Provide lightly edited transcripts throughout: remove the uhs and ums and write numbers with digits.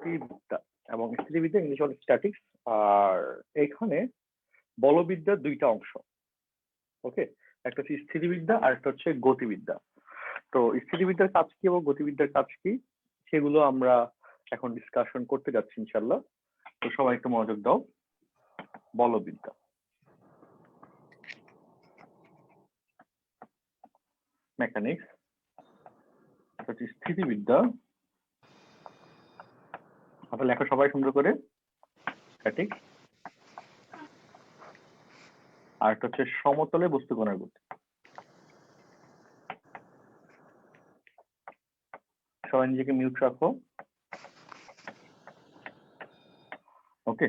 স্থিতিবিদ্যা, এবং স্থিতিবিদ্যা ইংলিশ হল স্ট্যাটিক্স। আর এখানে বলবিদ্যার দুইটা অংশ। ওকে, একটা হচ্ছে স্থিতিবিদ্যা আর একটা হচ্ছে গতিবিদ্যা। তো স্থিতিবিদ্যার কাজ কি এবং গতিবিদ্যার কাজ কি সেগুলো আমরা এখন ডিসকাশন করতে যাচ্ছি ইনশাল্লাহ। তো সবাই একটু মনোযোগ দাও। বলবিদ্যা, মেকানিক্স, স্থিতিবিদ্যা, হাতে লেখা সবাই সুন্দর করে, স্ট্যাটিক্স, আর একটা হচ্ছে সমতলে বস্তুকণার গতি। সবাই নিজেকে মিউট রাখো। Okay,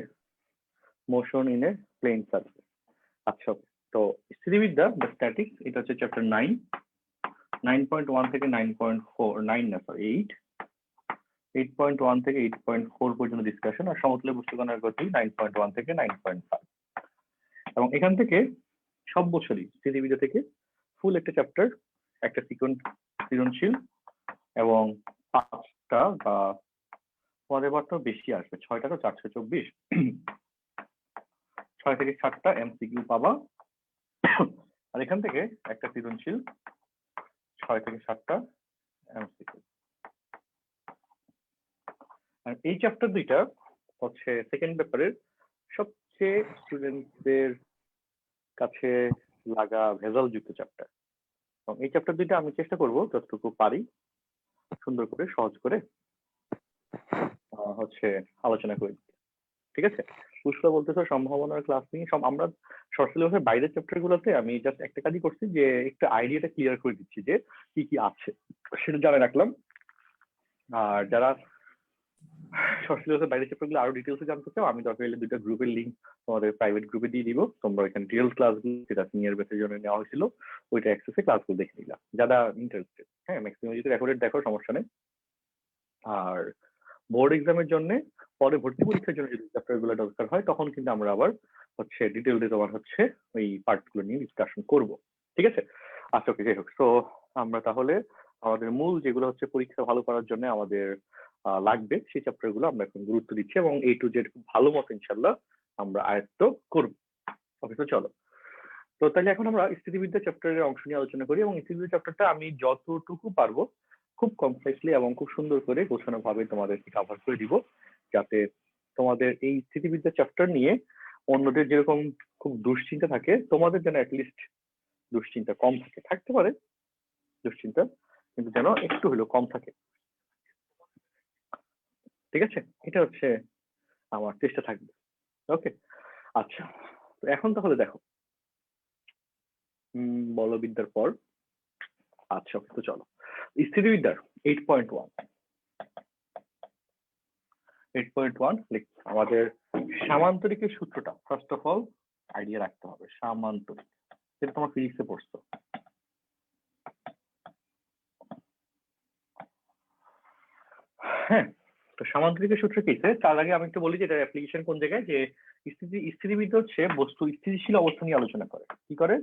motion in a plane surface. আচ্ছা, তো স্থিতিবিদ্যা বা স্ট্যাটিক্স এটা হচ্ছে চ্যাপ্টার 9, 9.1 থেকে 9.4, 9 না সরি 8.1 থেকে 8.4 পর্যন্ত ডিসকাশন। আর সমতলে বস্তুকণার গতি 9.1 থেকে 9.5। এবং এখান থেকে সব বছরই স্থিতিবিদ্যা থেকে ফুল একটা চ্যাপ্টার, একটা সৃজনশীল, এবং 5টা বা পরের বারটা বেশি আসবে, 6টা তো 424, 6 থেকে 7টা এমসিকিউ পাবা। আর এখান থেকে একটা সৃজনশীল, 6 থেকে 7টা এমসিকিউ। আর এই চ্যাপ্টার দুইটা হচ্ছে সেকেন্ড পেপারের সবচেয়ে স্টুডেন্টদের কাছে লাগা ভেজাল যুক্ত চ্যাপ্টার। এবং এই চ্যাপ্টার দুইটা আমি চেষ্টা করব যতটুকু পারি সুন্দর করে সহজ করে হচ্ছে আলোচনা করে দিতে। ঠিক আছে, পুষ্পা বলতেছো সম্ভাবনার ক্লাস নিয়ে সব আমরা শর্ট সিলেবাসের বাইরের চ্যাপ্টার গুলোতে আমি জাস্ট একটা কাজই করছি যে একটু আইডিয়াটা ক্লিয়ার করে দিচ্ছি যে কি কি আছে সেটা জানা রাখলাম। আর যারা শর্ট সিলেবাসের বাইরের চ্যাপ্টার গুলো আরো ডিটেলসে জানতে চাও, আমি দরকার হলে দুইটা গ্রুপের লিঙ্ক তোমাদের প্রাইভেট গ্রুপে দিয়ে দিব। তোমরা এখানে ডিটেলস ক্লাসগুলো যেটা সিনিয়র ব্যাচের জন্য নেওয়া হয়েছিল ওইটা অ্যাক্সেসে ক্লাসগুলো দেখে নিলাম যারা ইন্টারেস্টেড। হ্যাঁ, ম্যাক্সিমাম যদি রেকর্ডেড দেখো সমস্যা নেই। আর বোর্ড এক্সামের জন্য পরে ভর্তি পরীক্ষার জন্য যদি চ্যাপ্টার গুলো দরকার হয় তখন কিন্তু আমরা আবার হচ্ছে ডিটেইলসে তোমার হচ্ছে ওই পার্টগুলো নিয়ে ডিসকাশন করব। ঠিক আছে, আচ্ছা ওকে, যাই হোক। তো আমরা তাহলে আমাদের মূল যেগুলো হচ্ছে পরীক্ষা ভালো করার জন্য আমাদের লাগবে সেই চ্যাপ্টার গুলো আমরা এখন গুরুত্ব দিচ্ছি এবং A to Z ভালো মতো ইনশাল্লাহ আমরা আয়ত্ত করব। ওকে, তো চলো। তো তাহলে এখন আমরা স্থিতিবিদ্যা চ্যাপ্টারের অংশ নিয়ে আলোচনা করি এবং স্থিতিবিদ্যা চ্যাপ্টারটা আমি যতটুকু পারবো খুব কমপ্লেক্সলি এবং খুব সুন্দর করে গোছানো ভাবে তোমাদেরকে কভার করে দিব, যাতে তোমাদের এই স্থিতিবিদ্যা চ্যাপ্টার নিয়ে অন্যদের যেরকম খুব দুশ্চিন্তা থাকে তোমাদের যেন অ্যাটলিস্ট দুশ্চিন্তা কম থাকে, থাকতে পারে দুশ্চিন্তা, কিন্তু যেন একটু হলেও কম থাকে। ঠিক আছে, এটা হচ্ছে আমার চেষ্টা থাকবে। ওকে, আচ্ছা, তো এখন তাহলে দেখো বলবিদ্যার পর আচ্ছা ওকে, তো চলো স্থিতিবিদ্যার 8.1 আমাদের সামান্তরিকের সূত্রটা ফার্স্ট অফ অল আইডিয়া রাখতে হবে। সামান্তরিক, যেটা তোমার ফিজিক্সে পড়ছো। হ্যাঁ, তো সামান্তরিকের সূত্র কি? তার আগে আমি একটু বলি যে এটার অ্যাপ্লিকেশন কোন জায়গায়। যে স্থিতিবিদ্যা হচ্ছে বস্তু স্থিতিশীল অবস্থা নিয়ে আলোচনা করে। কি করে?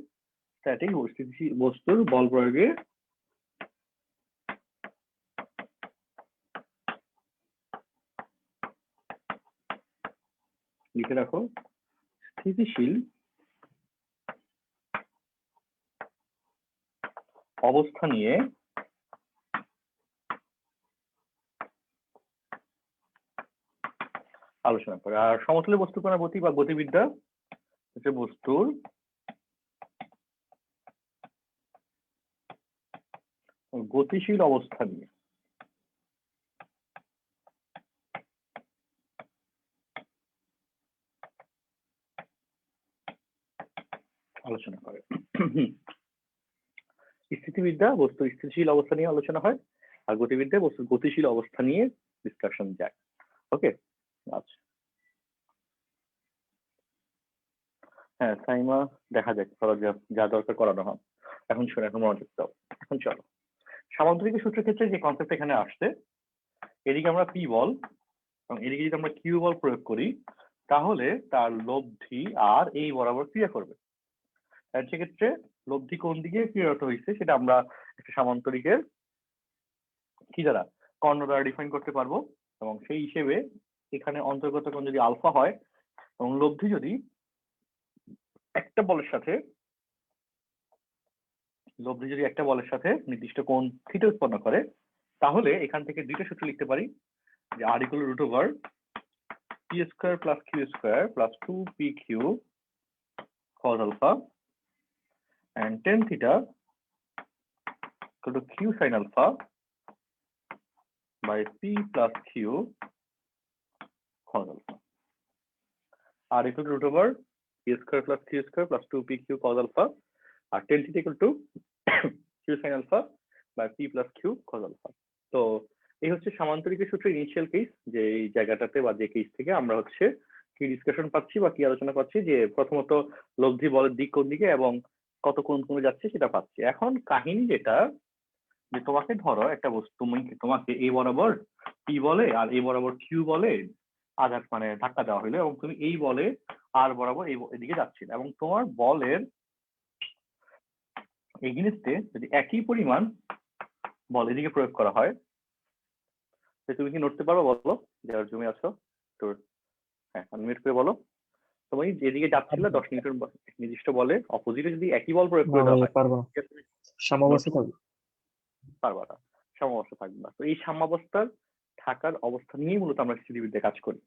স্ট্যাটিক, স্থিতিশীল বস্তুর বল প্রয়োগে লিখে রাখো, স্থিতিশীল অবস্থা নিয়ে আলোচনা করে। আর সমতলে বস্তুকণার গতি বা গতিবিদ্যা হচ্ছে বস্তুর গতিশীল অবস্থা নিয়ে আলোচনা করে। স্থিতিবিদ্যা বস্তুর স্থিতিশীল অবস্থা নিয়ে আলোচনা হয়, আর গতিবিদ্যা বস্তুর গতিশীল অবস্থা নিয়ে ডিসকাশন যায়। ওকে, আচ্ছা, হ্যাঁ সাইমা, দেখা যাক যা দরকার করানো হয়। এখন শোনো, এখন মনোযোগ দাও। এখন চলো সামান্তরিকের সূত্রের ক্ষেত্রে যে কনসেপ্ট এখানে আসছে, এদিকে আমরা পি বল এবং এদিকে যদি আমরা কিউ বল প্রয়োগ করি তাহলে তার লব্ধি আর এই বরাবর ক্রিয়া করবে। আর সেক্ষেত্রে লব্ধি কোন দিকে ক্রিয়ারত হয়েছে সেটা আমরা একটা সামান্তরিকের কি দ্বারা, কর্ণ দ্বারা ডিফাইন করতে পারবো। এবং সেই হিসেবে এখানে অন্তর্গত কোণ যদি আলফা হয় এবং লব্ধি যদি একটা বলের সাথে নির্দিষ্ট কোণ থিটা উৎপন্ন করে, তাহলে এখান থেকে দুইটা সূত্র লিখতে পারি যে r equal root over P square plus Q square plus 2pq cos alpha and tan theta equal to q sin alpha by p plus q cos alpha. r equal to root over p square plus q square plus 2pq cos alpha আর tan theta equal to q sin alpha by p plus q cos alpha. তো এই হচ্ছে সামান্তরিকের সূত্রের initial case, যে এই জায়গাটাতে বা যে কেস থেকে আমরা হচ্ছে কি ডিসকাশন পাচ্ছি বা কি আলোচনা পাচ্ছি, যে প্রথমত লব্ধি বলের দিক কোন দিকে এবং কত কোণ কমে যাচ্ছে সেটা পাচ্ছি। এখন কাহিনী যেটা, যে তোমাকে ধরো একটা বস্তু, তোমাকে এই বরাবর পি বলে আর এই বরাবর কিউ বলে আঘাত মানে ধাক্কা দেওয়া হলো, এবং তুমি এই বলে আর বরাবর এদিকে যাচ্ছিল, এবং তোমার বলের এগেইনস্টে যদি একই পরিমাণ বল এদিকে প্রয়োগ করা হয়, তুমি কি নড়তে পারো বলো? যারা জমে আছো তো হ্যাঁ আনমিউট করে বলো। তুমি যেদিকে যাচ্ছিলে 10 নিউটন নির্দিষ্ট বলে অপোজিটে যদি একই বল প্রয়োগ করে দেওয়া হয়, পারবা না, সাম্যাবস্থা থাকবে না। তো এই সাম্যাবস্থার থাকার অবস্থা নিয়েই মূলত আমরা স্থিতিবিদ্যায় কাজ করি।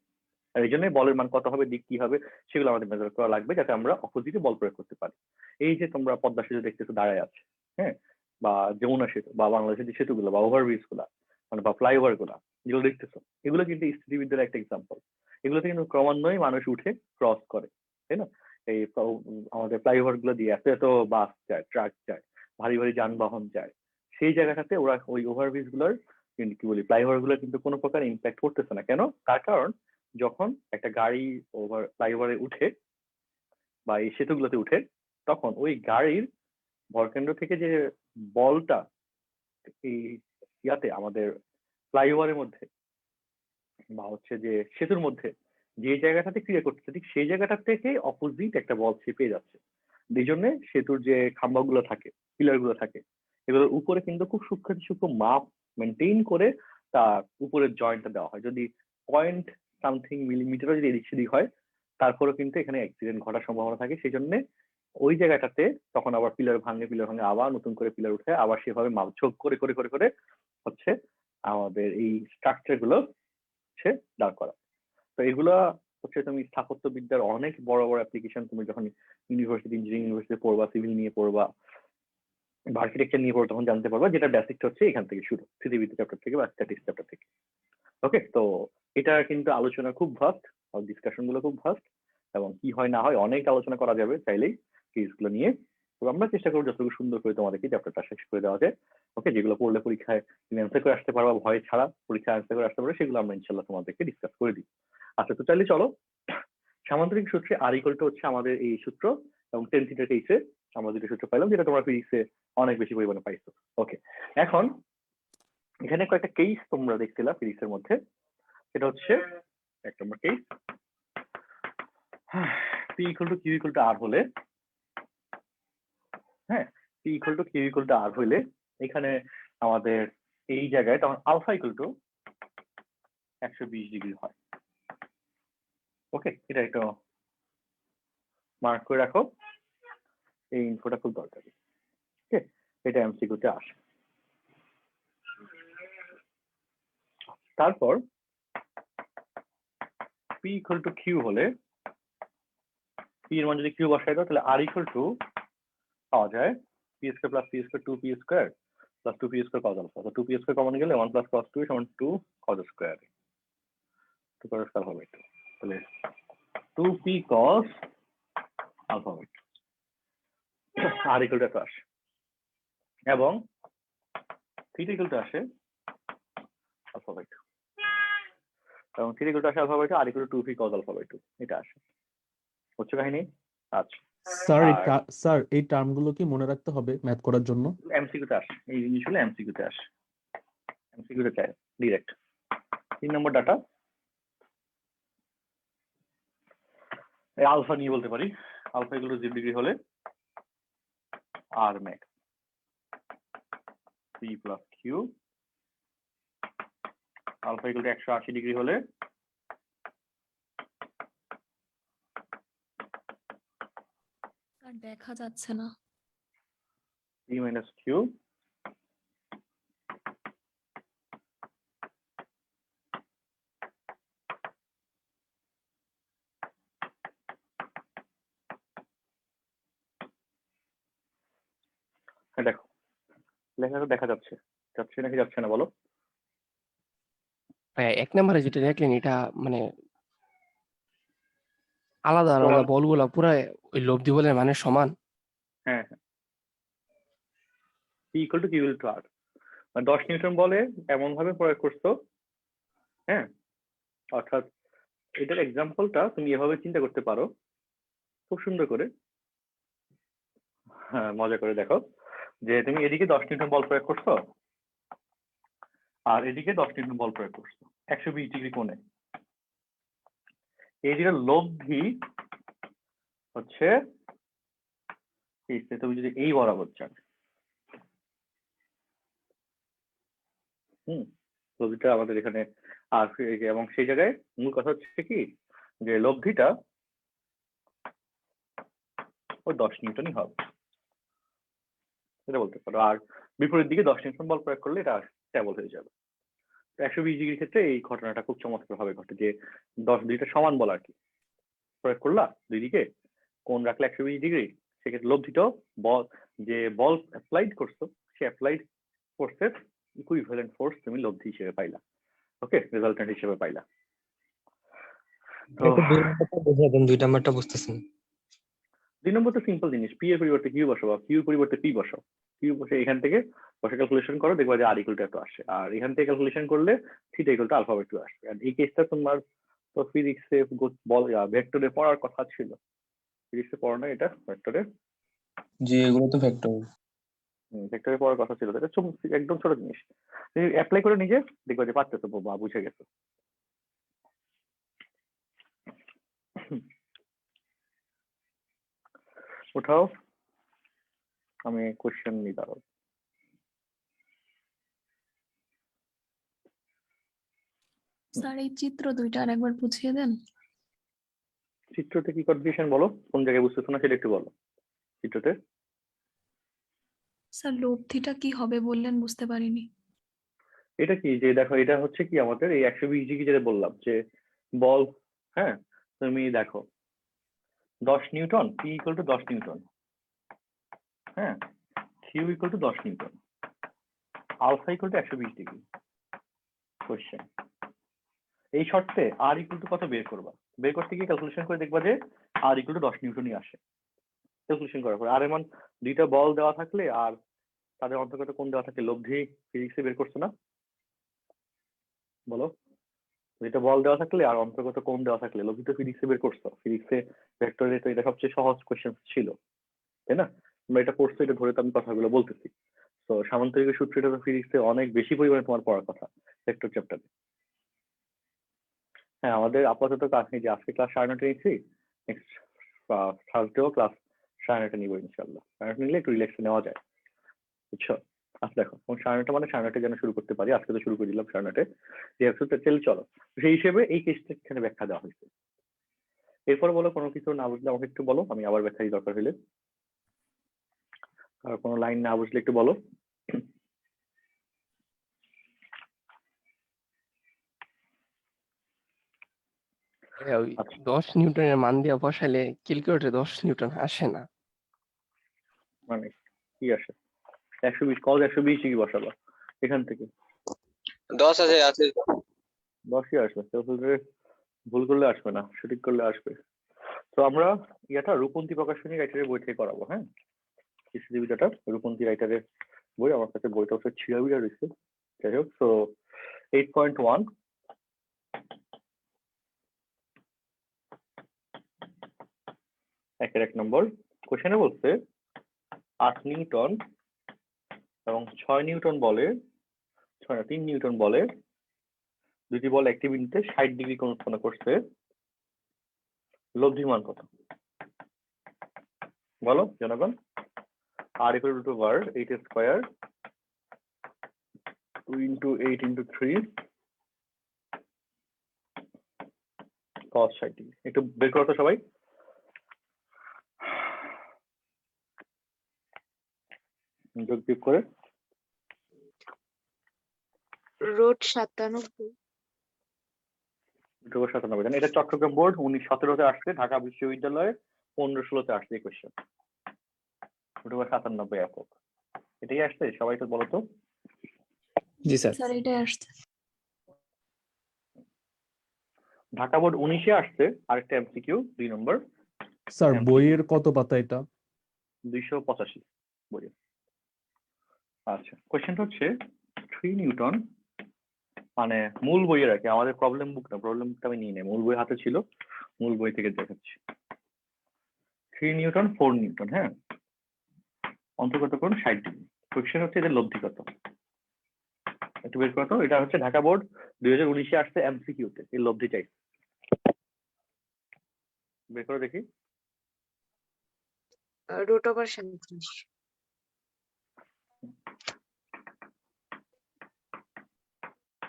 আর এই জন্য বলের মান কত হবে, দিক কি হবে, সেগুলো আমাদের মেজার করা লাগবে, যাতে আমরা অপোজিটে বল প্রয়োগ করতে পারি। এই যে তোমরা পদ্মা সেতু দেখতেছো দাঁড়ায় আছে, হ্যাঁ, বা যমুনা সেতু বা বাংলাদেশের যে সেতুগুলো বা ওভারব্রিজ গুলা মানে বা ফ্লাইওভার গুলা যেগুলো দেখতেছো, এগুলো কিন্তু স্থিতিবিদ্যার একটা এক্সাম্পল। এগুলোতে কিন্তু ক্রমান্বয়ে মানুষ উঠে ক্রস করে, তাই না? এই আমাদের ফ্লাইওভার গুলো দিয়ে এত বাস যায়, ট্রাক যায়, ভারী ভারী যানবাহন যায়, সেই জায়গাটাতে ওরা ওই ওভারব্রিজ গুলোর কিন্তু কি বলি ফ্লাইওভার গুলো কিন্তু কোনো প্রকার ইম্প্যাক্ট করতেছে না। কেন? তার কারণ যখন একটা গাড়ি ফ্লাইওভারে উঠে বা এই সেতুগুলোতে উঠে, তখন ওই গাড়ির ভরকেন্দ্র থেকে যে বলটা এই ইয়াতে আমাদের ফ্লাইওভারের মধ্যে বা হচ্ছে যে সেতুর মধ্যে যে জায়গাটাতে ক্রিয়া করতেছে, ঠিক সেই জায়গাটা থেকে অপোজিট একটা বল সে পেয়ে যাচ্ছে। এই জন্য সেতুর যে খাম্বাগুলো থাকে, পিলার গুলো থাকে, এগুলোর উপরে কিন্তু খুব সূক্ষ্ম সূক্ষ্ম মাপ মেনটেন করে তার উপরের জয়েন্টটা দেওয়া হয়। যদি 0.something মিলিমিটারও যদি এদিক সেদিক হয়, তারপরেও কিন্তু এখানে অ্যাক্সিডেন্ট ঘটার সম্ভাবনা থাকে। সেই জন্য ওই জায়গাটাতে তখন আবার পিলার ভাঙে আবার নতুন করে পিলার উঠে আবার সেভাবে মাপঝোঁক করে করে করে করে হচ্ছে আমাদের এই স্ট্রাকচার গুলো হচ্ছে দাঁড় করা। তো এগুলা হচ্ছে তুমি স্থাপত্যবিদ্যার অনেক বড় বড় অ্যাপ্লিকেশন তুমি যখন ইউনিভার্সিটি, ইঞ্জিনিয়ারিং ইউনিভার্সিটি পড়বা, সিভিল নিয়ে পড়বা, আর্কিটেকচার নিয়ে পড়বা, তখন জানতে পারবা যেটা বেসিকটা হচ্ছে এখান থেকে শুরু, স্থিতিবিদ্যা চ্যাপ্টার থেকে বা স্ট্যাটিক্স চ্যাপ্টার থেকে। ওকে, তো এটা কিন্তু আলোচনা খুব ভাস্ট, ডিসকাশন গুলো খুব ভাস্ট, এবং কি হয় না হয় অনেক আলোচনা করা যাবে চাইলেই কেসগুলো নিয়ে। তো আমরা চেষ্টা করবো যতটুকু সুন্দর করে তোমাদেরকে চ্যাপ্টারটা শেষ করে দেওয়া যায়। ওকে, যেগুলো পড়লে পরীক্ষায় তুমি অ্যান্সার করে আসতে পারবা, ভয় ছাড়া পরীক্ষায় অ্যান্সার করে আসতে পারবে, সেগুলো আমরা ইনশাল্লাহ তোমাদেরকে ডিসকাস করে দিই। আচ্ছা, তো চাইলে চলো সামান্তরিক সূত্রে আর ইকুয়াল টু হচ্ছে আমাদের এই সূত্র, এবং টেন থিটা কেসে আমরা দুটো সূত্র পাইলাম, যেটা তোমরা ফিজিক্সে অনেক বেশি পরিমাণে পাইছো। ওকে, এখন এখানে কয়েকটা কেস তোমরা দেখছিলা ফিজিক্সের মধ্যে, সেটা হচ্ছে এক নম্বর case, P equal to Q equal to R হলে, হ্যাঁ, P equal to Q equal to R হইলে এখানে আমাদের এই জায়গায় তখন আলফা ইকুয়াল টু 120 ডিগ্রি হয়। ওকে, এটা একটু মার্ক করে রাখো, এই ইনফোটা খুব দরকারি। ওকে, এটা এমসিকিউতে আসে। তারপর P equal to Q হলে, P এর মান যদি Q বসাই দাও, তাহলে R equal to পাওয়া যায় P square plus P square 2P square plus 2P square cos alpha। তো 2P square কমন গেলে 1 plus cos 2 সমান 2 cos square, 2 cos alpha by 2, তাহলে 2P cos alpha by 2 R equal to আসে, এবং theta equal to আসে alpha by 2, এবং theta equal to আসে alpha by 2, R equal to 2P cos alpha by 2, এটা আসে। হচ্ছে কাহিনী। আচ্ছা স্যার এই টার্মগুলো কি মনে রাখতে হবে ম্যাথ করার জন্য? এমসিকিউতে আসে, এই জিনিসগুলো এমসিকিউতে আসে, এমসিকিউতে চাই ডাইরেক্ট। 3 নম্বর ডাটা আলফা নিয়ে বলতে পারি, আলফা ইকুয়াল টু 0 ডিগ্রি হলে আর max P plus Q alpha equal to 180 degree হলে স্যার দেখা যাচ্ছে না। p মাইনাস কিউ দেখো লেখাটা দেখা যাচ্ছে নাকি যাচ্ছে না বলো? ভাই 1 নম্বরে যেটা দেখলেন এটা মানে আলাদা প্রমাণ। আলাদা বলগুলা পুরা ওই লব্ধি বলের মানে সমান। হ্যাঁ p equal to Q equal to R, মানে 10 নিউটন বলে এমন ভাবে প্রয়োগ করছো, হ্যাঁ, অর্থাৎ এটার এক্সাম্পলটা তুমি এভাবে চিন্তা করতে পারো খুব সুন্দর করে। হ্যাঁ, মজা করে দেখো যে তুমি এদিকে 10 নিউটন বল প্রয়োগ করছো আর এদিকে 10 নিউটন বল প্রয়োগ করছো 120 ডিগ্রি কোণে। এই যে লব্ধি হচ্ছে তুমি যদি এই বরাবর চান, লব্ধিটা আমাদের এখানে আর এবং সেই জায়গায় মূল কথা হচ্ছে কি যে লব্ধিটা ওই 10 নিউটনই হবে, এটা বলতে পারো। আর বিপরীত দিকে 10 নিউটন বল প্রয়োগ করলে এটা স্ট্যাবল হয়ে যাবে। 120 ডিগ্রির ক্ষেত্রে এই ঘটনাটা খুব চমৎকার ভাবে ঘটে যে 10 দুইটা সমান বল আর কি প্রয়োগ করলা, দুই দিকে কোণ রাখলে 120 ডিগ্রি, সেক্ষেত্রে লব্ধিটাও বল যে বল অ্যাপ্লাইড করছো সে অ্যাপ্লাইড ফোর্সের ইকুইভ্যালেন্ট ফোর্স তুমি লব্ধি হিসেবে পাইলা, ওকে, রেজাল্টেন্ট হিসেবে পাইলা। তো 2 নাম্বারটা বুঝতেছেন? 2 নম্বর তো সিম্পল জিনিস, পি এর পরিবর্তে কিউ বসাবো, কিউ পরিবর্তে পি বসাও, কিউ বসে এখান থেকে বসে ক্যালকুলেশন করো, দেখবা যে আর ইকুয়াল টু এত আসে, আর এখান থেকে ক্যালকুলেশন করলে theta equal to alpha by 2 আসবে। আর এই কেসটা তোমার তো ফিজিক্সে বল ভেক্টরে পড়ার কথা ছিল, ফিজিক্সে পড়ো না এটা ভেক্টরে? জি, এগুলো তো ভেক্টর। ভেক্টরে পড়ার কথা ছিল, এটা একদম ছোট জিনিস, তুমি অ্যাপ্লাই করে নিজে দেখবা যে পারতেছো, বা বুঝে গেছো। উঠাও, আমি কোশ্চেন নিই দাঁড়াও। স্যার এই চিত্র দুইটা আর একবার বুঝিয়ে দেন। চিত্রতে কি কনফিউশন বলো, কোন জায়গায় বুঝতেছো না সেটা একটু বলো। চিত্রতে স্যার লব্ধিটা কি হবে বললেন, বুঝতে পারিনি। এটা কি যে দেখো, এটা হচ্ছে কি আমাদের এই 120 ডিগ্রি যেটা বললাম যে বল, হ্যাঁ, তুমি দেখো 10 newton, P equal to 10 newton, হ্যাঁ, Q equal to 10 newton, alpha equal to 120 degree. Question, এই শর্তে আর ইকুয়াল টু কত বের করবা, বের করতে গিয়ে ক্যালকুলেশন করে দেখবা যে আর ইকুয়াল টু 10 নিউটনই আসে। ক্যালকুলেশন করার পর আর এমন দুইটা বল দেওয়া থাকলে আর তাদের অন্তর্গত কোণ দেওয়া থাকলে লব্ধি ফিজিক্সে বের করছো না, বলো? দুইটা বল দেওয়া থাকলে আর অন্তর্গত কোণ দেওয়া থাকলে লব্ধি তো ফিজিক্সে বের করছো, ফিজিক্সে ভেক্টরে তো এটা সবচেয়ে সহজ কোশ্চেন ছিল, তাই না? তোমরা এটা পড়ছো, এটা ধরে তো আমি কথাগুলো বলতেছি। তো সামান্তরিকের সূত্র এটা তো ফিজিক্সে অনেক বেশি পরিমাণে তোমার পড়ার কথা ভেক্টর চ্যাপ্টারে। হ্যাঁ, আমাদের আপাতত ক্লাস নিয়ে যে আজকে ক্লাস 9:30 নিচ্ছি, নেক্সট থার্সডেও ক্লাস 9:30 নিবো ইনশাল্লাহ। 9:30 নিলে একটু রিল্যাক্স নেওয়া যায়, বুঝছো? আচ্ছা দেখো, 9:30 মানে 9:30 যেন শুরু করতে পারি, আজকে তো শুরু করে দিলাম 9:30 যে চল চলো, সেই হিসেবে এই কেসটা এখানে ব্যাখ্যা দেওয়া হয়েছে। এরপর বলো, কোনো কিছু না বুঝলে আমাকে একটু বলো, আমি আবার ব্যাখ্যা দরকার হলে, আর কোনো লাইন না বুঝলে একটু বলো। ওই 10 নিউটনের মান দিয়ে বসাইলে ক্যালকুলেটরে 10 নিউটন আসে না। মানে কি আসে? 120 কজ 120 ডিগ্রি বসাবা এখান থেকে 10 আছে 10ই আসবে, ক্যালকুলেটরে ভুল করলে আসবে না, সঠিক করলে আসবে। তো আমরা ইয়াটা রূপন্তী প্রকাশনী রাইটারের বই থেকে করাবো, হ্যাঁ, কৃষিজীবিতাটা রূপন্তী রাইটারের বই, আমার কাছে বইটা হচ্ছে ছিড়াবিড়া রয়েছে। যাই হোক, তো 8.1 1 নম্বর কোশ্চেনে বলছে 8 নিউটন এবং 6 নিউটন বলে 3 নিউটন বলে দুটি বল একটি বিন্দুতে 60 ডিগ্রি কোণ উৎপন্ন করছে, লব্ধি মান কত? বলো জনগণ। আর ইকুয়াল টু ভার 8 স্কয়ার 2 × 8 × 3 cos 60 ডিগ্রি। একটু বের করো তো সবাই। যোগ বিয়োগ করে রোড 97। 297 জানেন। এটা চট্টগ্রাম বোর্ড 1917-তে আসছে, ঢাকা বিশ্ববিদ্যালয়ে 15-16-তে আসছে এই কোশ্চেন। 297 একক এটাই আসছে, সবাই তো বলো তো। জি স্যার। স্যার এটাই আসছে। ঢাকা বোর্ড 19-এ আসছে আরেকটা এমসিকিউ 2 নম্বর স্যার MCQ বইয়ের কত পাতা এটা? 285 বইয়ে। আচ্ছা, কোশ্চেনটা হচ্ছে 3 নিউটন, মানে মূল বইয়ের আর কি, আমাদের প্রবলেম বুক না, প্রবলেম বুকটা আমি নিয়ে নেই, মূল বই হাতে ছিল, মূল বই থেকে দেখাচ্ছি। 3 নিউটন 4 নিউটন, হ্যাঁ, অন্তর্গত করুন 60 ডিগ্রি। কোশ্চেন হচ্ছে এদের লব্ধি কত, একটু বের করো তো। এটা হচ্ছে ঢাকা বোর্ড 2019-এ আসছে এমসিকিউতে, এই লব্ধি চাই, বের করে দেখি। √37।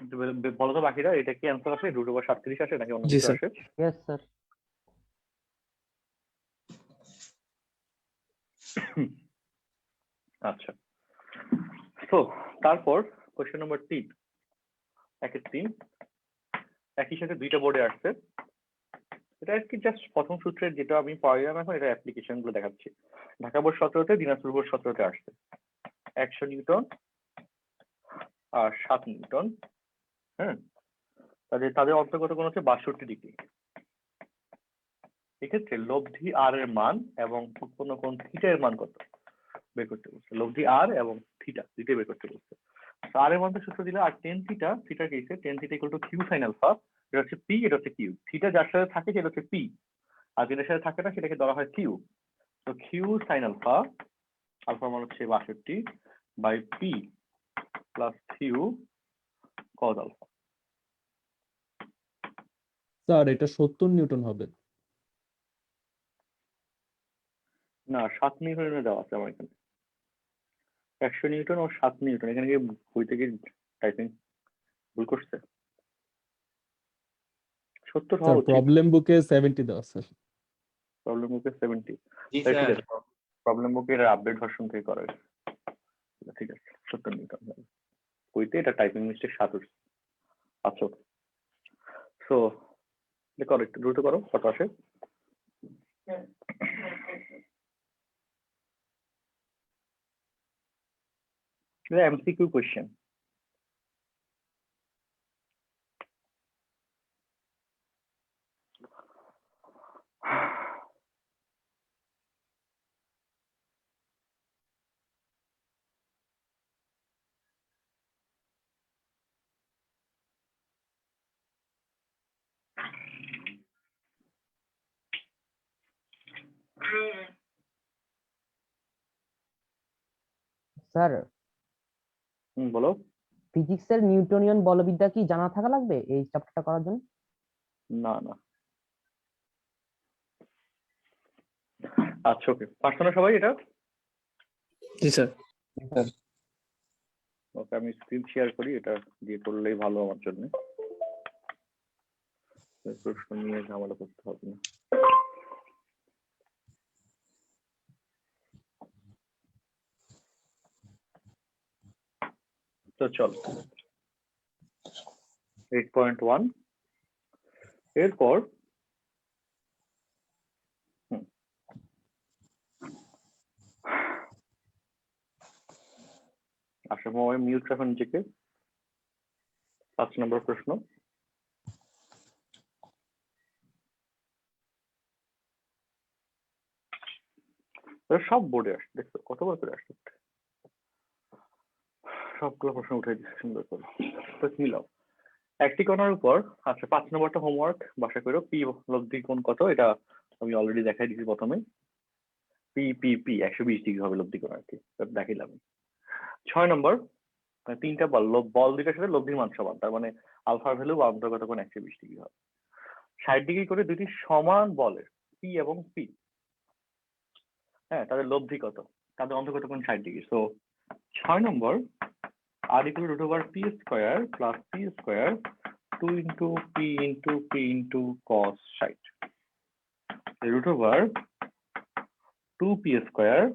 একটু বলো তো বাকিরা, এটা কি অ্যান্সার আসে √37 আসে নাকি অন্য জি কিছু স্যার। আসে? Yes sir. আচ্ছা, তো তারপর কোশ্চেন নম্বর 3, 1-3 একই সাথে দুইটা বোর্ডে আসছে। এটা আর কি জাস্ট প্রথম সূত্রের যেটা আমি পড়াইলাম, এখন এটা অ্যাপ্লিকেশন গুলো দেখাচ্ছি। ঢাকা বোর্ড 17-তে, দিনাজপুর বোর্ড 17-তে আসছে 100 নিউটন আর 7 নিউটন, হ্যাঁ, তাদের অন্তর্গত কোণ হচ্ছে 62 ডিগ্রি। এক্ষেত্রে লব্ধি আর এর মান এবং উৎপন্ন কোণ থিটা এর মান কত বের করতে বলছে। লব্ধি আর এবং থিটা দুইটাই বের করতে বলছে। আর এর মধ্যে সূত্র দিলে, আর টেন থিটা, থিটার কেসে tan theta equal to Q sine alpha, এটা হচ্ছে পি, এটা হচ্ছে কিউ। থিটা যার সাথে থাকে সেটা হচ্ছে পি, আর যেটার সাথে থাকে না সেটাকে ধরা হয় কিউ। তো কিউ সাইন আলফা, আলফা মান হচ্ছে 62 by P plus Q cos alpha. Sir এটা 70 নিউটন হবে। না, 7 নিউটনে দেওয়া আছে আমার এখানে, 100 নিউটন ও 7 নিউটন। এখানে কি বই থেকে টাইপিং ভুল করছে? 70 হওয়া স্যার উচিত। প্রবলেম বুকে 70 দেওয়া স্যার। প্রবলেম বুকে 70। জি ঠিক স্যার। আছে, প্রবলেম বুকে এর আপডেট ভার্সন থেকে করা হয়েছে। ঠিক আছে, 70 নিউটন বইতে এটা টাইপিং মিস্টেক 7 উঠছে। আচ্ছা, সো করো, একটু দ্রুত করো, কত আসে। MCQ question. স্যার বলো। ফিজিক্সের নিউটনিয়ান বলবিদ্যা কি জানা থাকা লাগবে এই চ্যাপ্টারটা করার জন্য? না না, আচ্ছা ওকে, পারছো না সবাই এটা? জি স্যার। ওকে, আমি স্ক্রিন শেয়ার করি, এটা দিয়ে করলেই ভালো আমার জন্য, প্রশ্ন নিয়ে ঝামেলা করতে হবে না। তো চলো 8.1 এরপর আশা মোবাইল মিউট রাখুন নিজেকে। 5 নম্বর প্রশ্ন, সব বোর্ডে আসছে, দেখছো কতবার করে আসছে, সবগুলো প্রশ্ন উঠে দিচ্ছে সুন্দর করে। তো মিলাও একটি কণার উপর। আচ্ছা, 5 নম্বরটা হোমওয়ার্ক বাসা করো। পি লব্ধি কোণ কত, এটা আমি অলরেডি দেখাই দিয়েছি প্রথমে। পি পি পি 120 ডিগ্রি হবে লব্ধি কোণ আর কি, দেখাইলাম। 6 নম্বর, তিনটা বল দুইটার সাথে লব্ধির মান সমান, তার মানে আলফার ভ্যালু বা অন্তর্গত কোণ 120 ডিগ্রি হবে। 60 ডিগ্রি করে দুটি সমান বলের পি এবং পি, হ্যাঁ, তাদের লব্ধি কত, তাদের অন্তর্গত কোণ 60 ডিগ্রি। সো 6 নম্বর, আর equal √p² plus p² 2 into p cos 60 root over 2p square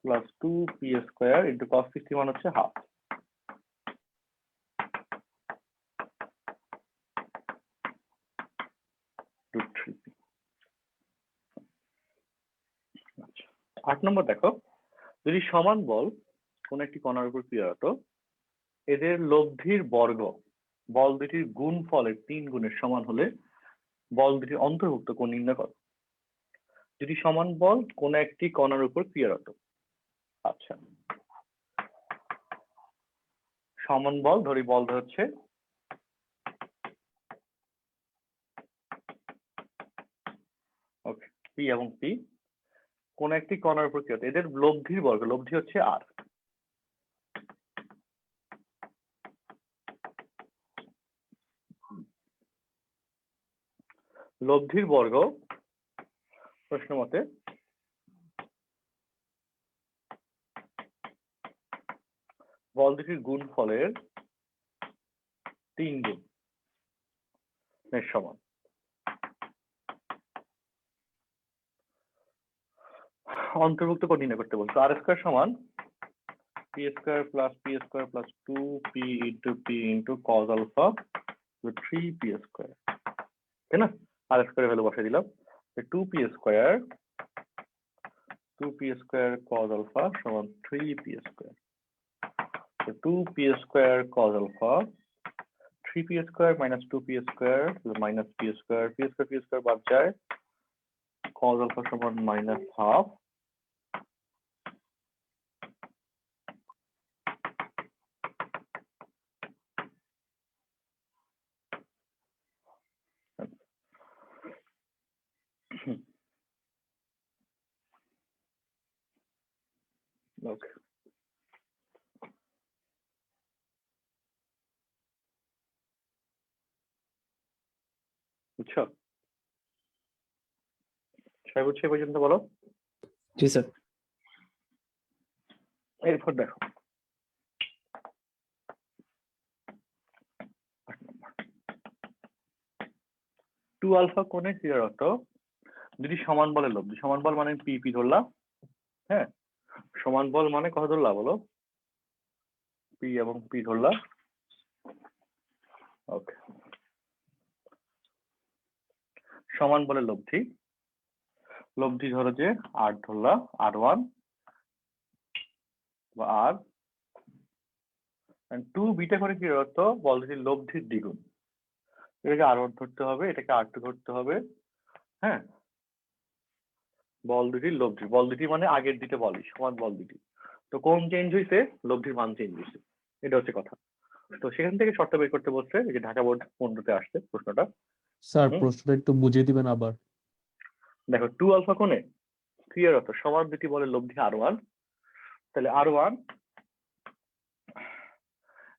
plus 2p square into cos 60 মান হচ্ছে হাফ root 3p। আচ্ছা 8 নম্বর দেখো, যদি সমান বল কোন একটি কণার উপর ক্রিয়ারত, এদের লব্ধির বর্গ বল দুটির গুণফলের 3 গুণের সমান হলে বল দুটির অন্তর্ভুক্ত কোণ নির্ণয় করো। যদি সমান বল কোন একটি কণার উপর ক্রিয়ারত, আচ্ছা সমান বল ধরি, বল হচ্ছে ওকে পি এবং পি, কোন একটি কণার উপর ক্রিয়ারত, এদের লব্ধির বর্গ, লব্ধি হচ্ছে আর, লব্ধির বর্গ প্রশ্ন মতে বল দুটির গুণফলের 3 গুণ এর সমান। অন্তর্ভুক্ত কোণ নির্ণয় করতে বলছো, আর স্কয়ার সমান P square plus 2p into P into cos alpha 3p square, তাই না? আর স্কয়ারের ভ্যালু বসাই দিলাম, 2p স্কয়ার কজ আলফা সমান 3p square, 2p square cos alpha 3p square minus 2p square minus p square, p square বাদ যায়, cos alpha সমান minus half okay. বুঝছো? সবাই বুঝছো এই পর্যন্ত বলো? জি স্যার। এরপর দেখো 2 আলফা কোণের ক্রিয়ারত যদি সমান বলের লব্ধি, সমান বল মানে পি ধরলাম, হ্যাঁ সমান বল মানে কত ধরলা বলো, পি এবং পি ধরলাম, ওকে। সমান বলের লব্ধি ধরো যে আর ধরলা, R1 বা আর 2 বিটা করে কি অর্থ, বল দুটির লব্ধির দ্বিগুণ, এটাকে R1 ধরতে হবে, এটাকে R2 ধরতে হবে, হ্যাঁ বল দুটির লব্ধি, বল দুটি মানে আগের দুটো বলই, সমান বল দুটি, তো কোণ চেঞ্জ হয়েছে, লব্ধির মান চেঞ্জ হয়েছে, এটা হচ্ছে কথা। তো সেখান থেকে শর্ত বের করতে বলছে, এই যে ঢাকা বোর্ড 15-তে আসছে প্রশ্নটা। স্যার প্রশ্নটা একটু বুঝিয়ে দিবেন আবার। দেখো 2 আলফা কোণে ক্রিয়ারত সমান দুটি বলের লব্ধি R1, তাহলে R1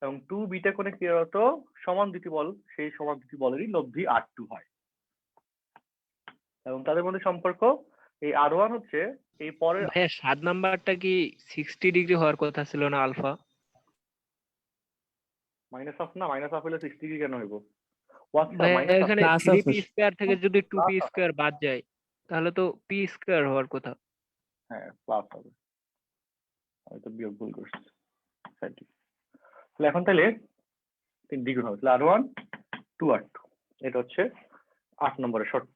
এবং 2 বিটা কোণে ক্রিয়ারত সমান দুটি বল, সেই সমান দুটি বলেরই লব্ধি R2 হয়, এবং তাদের মধ্যে সম্পর্ক এই R1 হচ্ছে এই পরের ভাইয়া 7 নাম্বারটা কি 60 ডিগ্রি হওয়ার কথা ছিল না আলফা? মাইনাস অফ না, মাইনাস অফ হলে 60 ডিগ্রি কেন হইব? ভাইয়া এখানে Plus 3p আছে। স্কয়ার থেকে যদি 2p স্কয়ার বাদ যায় তাহলে তো p স্কয়ার হওয়ার কথা। হ্যাঁ প্লাস হবে, আমি তো বিয়োগ ভুল করছি, তাহলে এখন তাহলে 3 দ্বিগুণ হবে, তাহলে R1 2 R2, এটা হচ্ছে 8 নম্বরের শর্ত।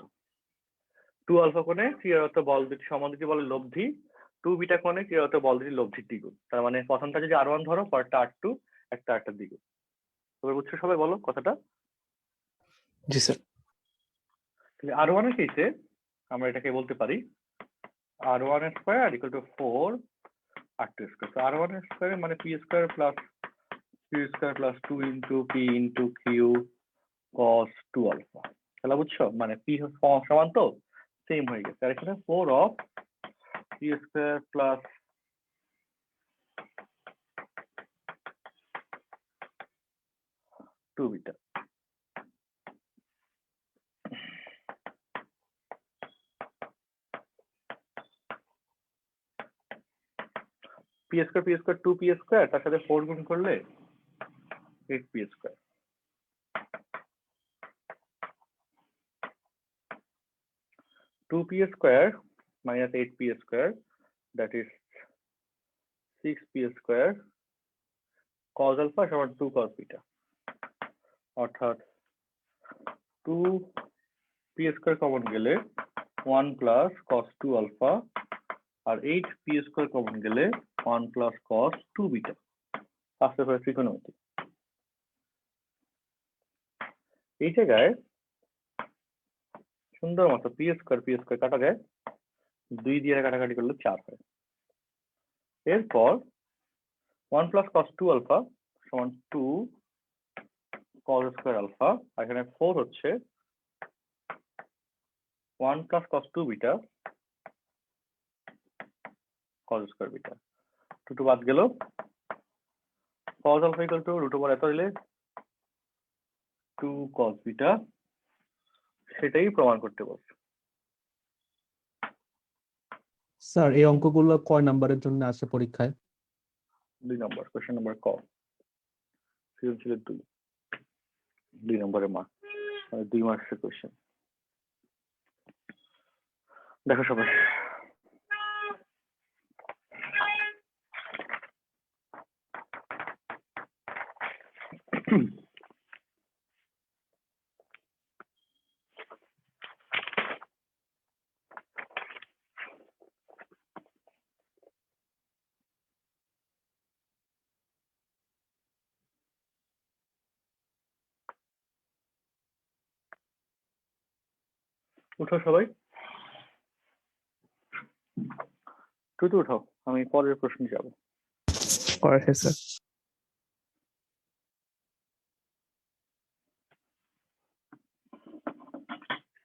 2 আলফা কোণে ক্রিয়ারত বল দুটি সমান দুটি বলের লব্ধি, 2 বিটা কোণে ক্রিয়ারত বল দুটি লব্ধির দ্বিগুণ, তার মানে প্রথমটা যদি R1 ধরো, পরেরটা R2, একটা আরেকটার দ্বিগুণ। তবে বুঝছো সবাই বলো কথাটা? জি স্যার। তাহলে R1 এর কেসে আমরা এটাকে বলতে পারি R1 square equal to 4 R2 square. তো R1 স্কয়ার মানে p square plus q square plus 2 into p into q cos 2 alpha. তাহলে বুঝছো মানে p সমান তো সেম হয়ে গেছে, আর এখানে 4 of p square plus 2 beta. p square 2p square, তার সাথে 4 গুণ করলে 8p square. 2p square minus 8p square, that is 6p square cos alpha সমান 2 cos beta, অর্থাৎ 2p square কমন গেলে 1 plus cos 2 alpha আর 8p square কমন গেলে 1 plus cos 2 beta আসতে পারে ত্রিকোণমিতি। এই জায়গায় সুন্দর মতো p square কাটা যায়, 2 দিয়ে কাটাকাটি করলে 4 হয়। এরপর 1 plus cos 2 alpha সমান 2 cos square alpha, আর এখানে 4 হচ্ছে 1 plus cos 2 beta cos square beta, 2 বাদ গেল, cos alpha equal to root over এত হলে 2 cos beta, সেটাই প্রমাণ করতে বলছে। স্যার এই অঙ্কগুলো কয় নাম্বারের জন্য আসে পরীক্ষায়? 2 নম্বর কোশ্চেন নাম্বার ক, সৃজনশীলের 2 নম্বরের মার্ক, 2 মার্কসের কোশ্চেন। দেখো সবাই, উঠো সবাই, তুই তো উঠো, আমি পরের প্রশ্নে যাব। করা শেষ স্যার।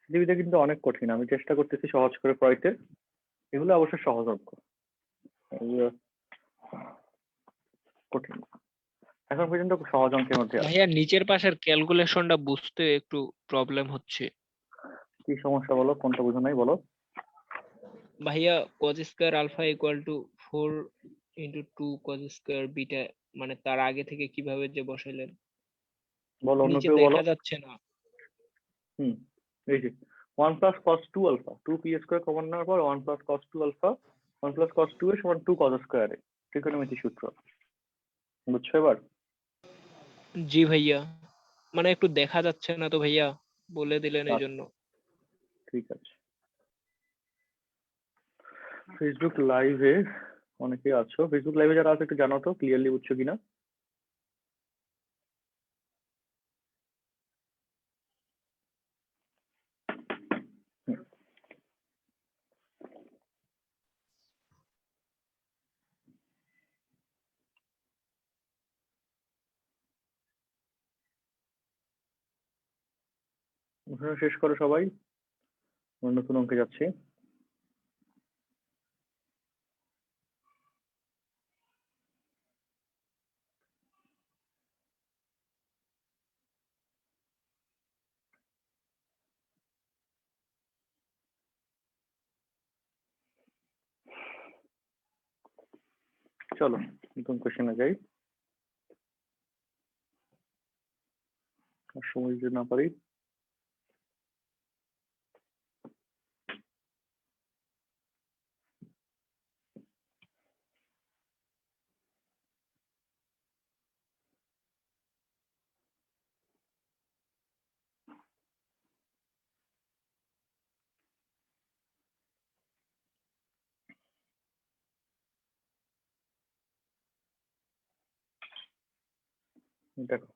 পৃথিবীতে কিন্তু অনেক কঠিন, আমি চেষ্টা করতেছি সহজ করে পড়াইতে, এগুলো অবশ্য সহজ অঙ্ক, এগুলো কঠিন না। এখন পর্যন্ত সহজ অঙ্কের মধ্যে আছে। ভাইয়া নিচের পাশের ক্যালকুলেশনটা বুঝতে একটু প্রবলেম হচ্ছে। কি সমস্যা বলো, কোনটা বুঝো নাই বলো। ভাইয়া cos square alpha equal to 4 into 2 cos square beta, মানে তার আগে থেকে কিভাবে যে বসাইলেন বলো, অন্য নিচে কেউ বলো। দেখা যাচ্ছে না। এই যে 1 plus cos 2 alpha, 2p square common নেওয়ার পর 1 plus cos 2 alpha, 1 plus cos 2 এর সমান 2 cos square, ত্রিকোণমিতি সূত্র, বুঝছো এবার? জি ভাইয়া, মানে একটু দেখা যাচ্ছে না তো ভাইয়া, বলে দিলেন এই জন্য। ঠিক আছে। ফেসবুক লাইভে অনেকে আছো, ফেসবুক লাইভে যারা আছে একটু জানো তো ক্লিয়ারলি বুঝছো কিনা। শেষ করো সবাই, নতুন অঙ্কে যাচ্ছি। চলো নতুন কোশ্চেনে যাই, আর সময় দিতে না পারি। দেখো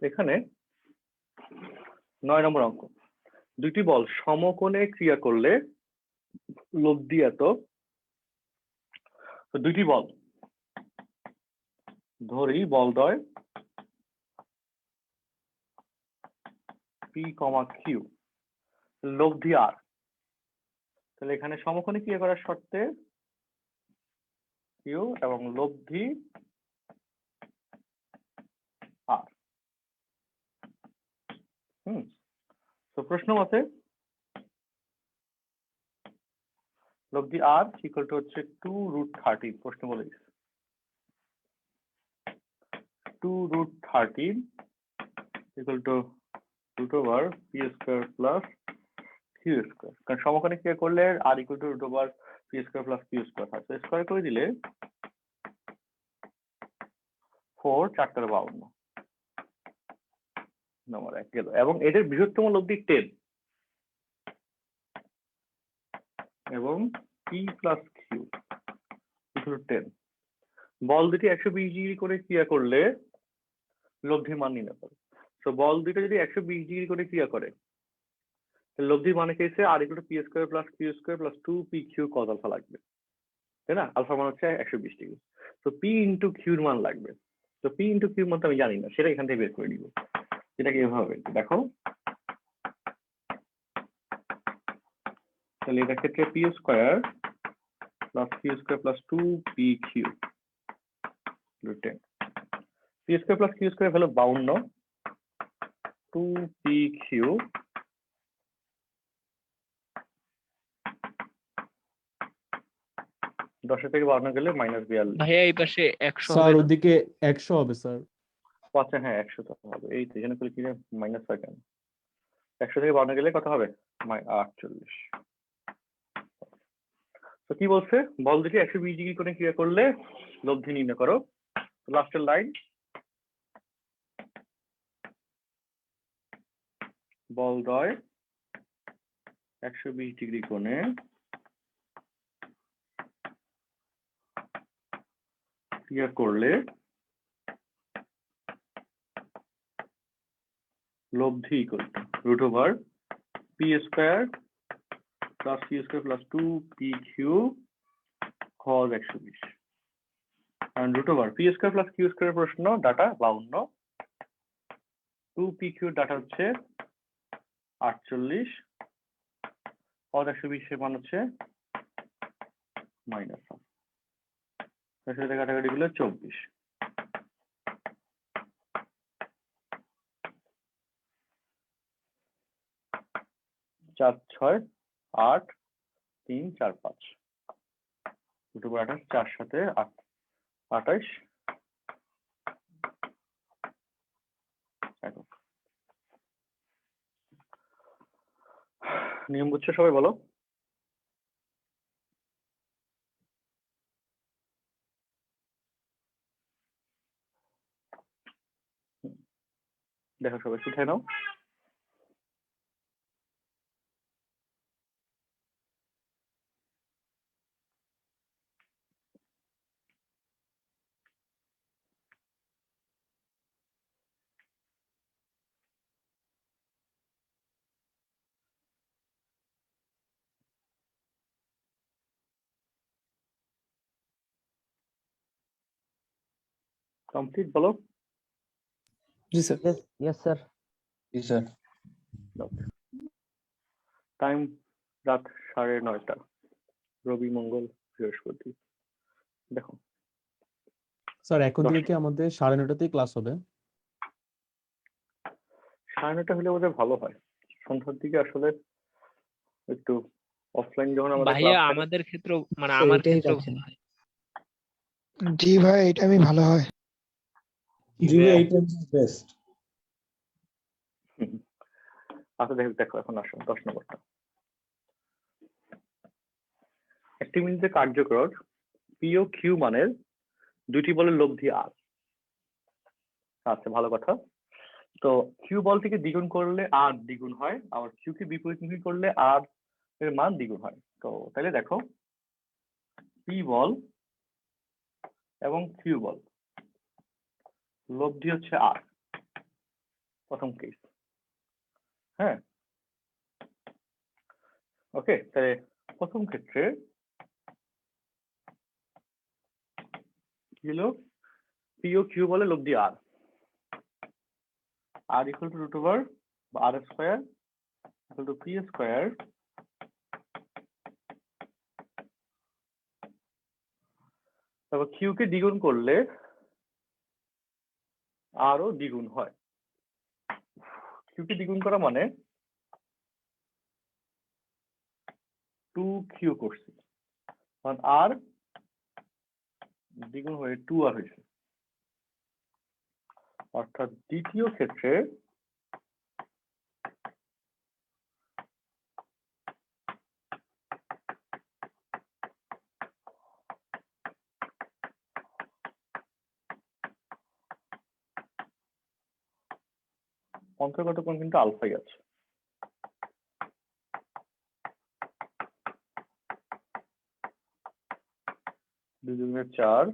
এখানে 9 নম্বর অঙ্ক, দুটি বল সমকোণে ক্রিয়া করলে লব্ধি এত। তো দুটি বল ধরি, বলদ্বয় পি কমা কিউ, লব্ধি আর। তাহলে এখানে সমকোণে ক্রিয়া করার শর্তে কিউ এবং লব্ধি আর। তো প্রশ্ন মতে লব্ধি আর ইকুয়াল টু হচ্ছে 2√13, প্রশ্ন বলে দিচ্ছে। 2√13 equal to root over p square plus q square, কারণ সমকোণী ক্রিয়া করলে r equal to root over p square plus q square হয়, তো স্কয়ার করে দিলে 4 4 52 নম্বর 1 গেল, এবং এদের বৃহত্তম লব্ধি 10 এবং p plus q equal to 10। বল দুটি 120 ডিগ্রি করে ক্রিয়া করলে লব্ধির মান নির্ণয় করো। তো বল দুটো যদি 120 ডিগ্রি করে ক্রিয়া করে, লব্ধির মানে কেসে r equal to p square plus q square plus 2pq cos alpha লাগবে, তাই না? আলফা মান হচ্ছে 120 ডিগ্রি, তো p into q এর মান লাগবে। তো p into q এর মান তো আমি জানি না, সেটা এখান থেকে বের করে নিব। এটাকে এভাবে দেখো, তাহলে এটা ক্ষেত্রে p square plus q square plus 2pq 10, p square plus q square হলো 52, 2pq 10 থেকে 52 গেলে -42। ভাইয়া এই পাশে 100 স্যার হবে না? ওদিকে 100 হবে স্যার। আচ্ছা হ্যাঁ 100 তো হবে, এই তো এখানে করে কি -5 কেন, 100 থেকে 52 গেলে কত হবে? 48। তো কি বলছে, বল দুটি 120 ডিগ্রি করে ক্রিয়া করলে লব্ধি নির্ণয় করো। লাস্টের লাইন, বল দ্বয় 120 ডিগ্রি কোণে ক্রিয়া করলে লব্ধি equal to root over P square plus q square plus 2pq cos 120, and root over p square plus q square প্রশ্ন ডাটা 52, 2pq ডাটা হচ্ছে 48, cos 120 এর মান হচ্ছে মাইনাস হাফ, তার সাথে কাটাকাটি গুলো 24। 4 6 8 3 4 5 দুটো 28, 4 সাথে 8 28 একক। নিয়ম বুঝছো সবাই বলো? দেখো সবাই শিখে নাও। কমপ্লিট বলো। জি স্যার। Yes sir. জি স্যার। টাইম রাত 9:30, রবি মঙ্গল বৃহস্পতি। দেখো স্যার এখন থেকে 10 কি আমাদের 9:30তেই ক্লাস হবে? 9:30 হলে বোধহয় ভালো হয়, সন্ধ্যার দিকে আসলে একটু অফলাইন যখন আমাদের ভাইয়া ক্লাস থাকে। আমাদের ক্ষেত্রে মানে আমার ক্ষেত্রে ভালো হয়। জি ভাই, এটা আমি ভালো হয়। জি ভাই, এই টাইম বেস্ট। আচ্ছা দেখো এখন আসো 10 নম্বরটা। একটি মিনিটে কার্যকর পি ও কিউ মানের দুইটি বলের লব্ধি আর। আচ্ছা ভালো কথা। তো কিউ বলটিকে দ্বিগুণ করলে আর দ্বিগুণ হয়, আবার কিউ কে বিপরীতমুখী করলে আর এর মান দ্বিগুণ হয়। তো তাহলে দেখো পি বল এবং কিউ বল লব্ধি হচ্ছে আর, প্রথম কেস। হ্যাঁ ওকে, তাহলে প্রথম ক্ষেত্রে কি হলো, পি ও কিউ বলে লব্ধি R, R equal to root over বা R square equal to P square তারপর কিউ কে দ্বিগুণ করলে আরও দ্বিগুণ হয়। কিউ কে দ্বিগুণ করা মানে 2q করছি, কারণ আর দ্বিগুণ হয়ে 2r হয়েছে। অর্থাৎ দ্বিতীয় ক্ষেত্রে অন্তর্গত কোণ কিন্তু আলফাই আছে। দুই দুগুণে 4।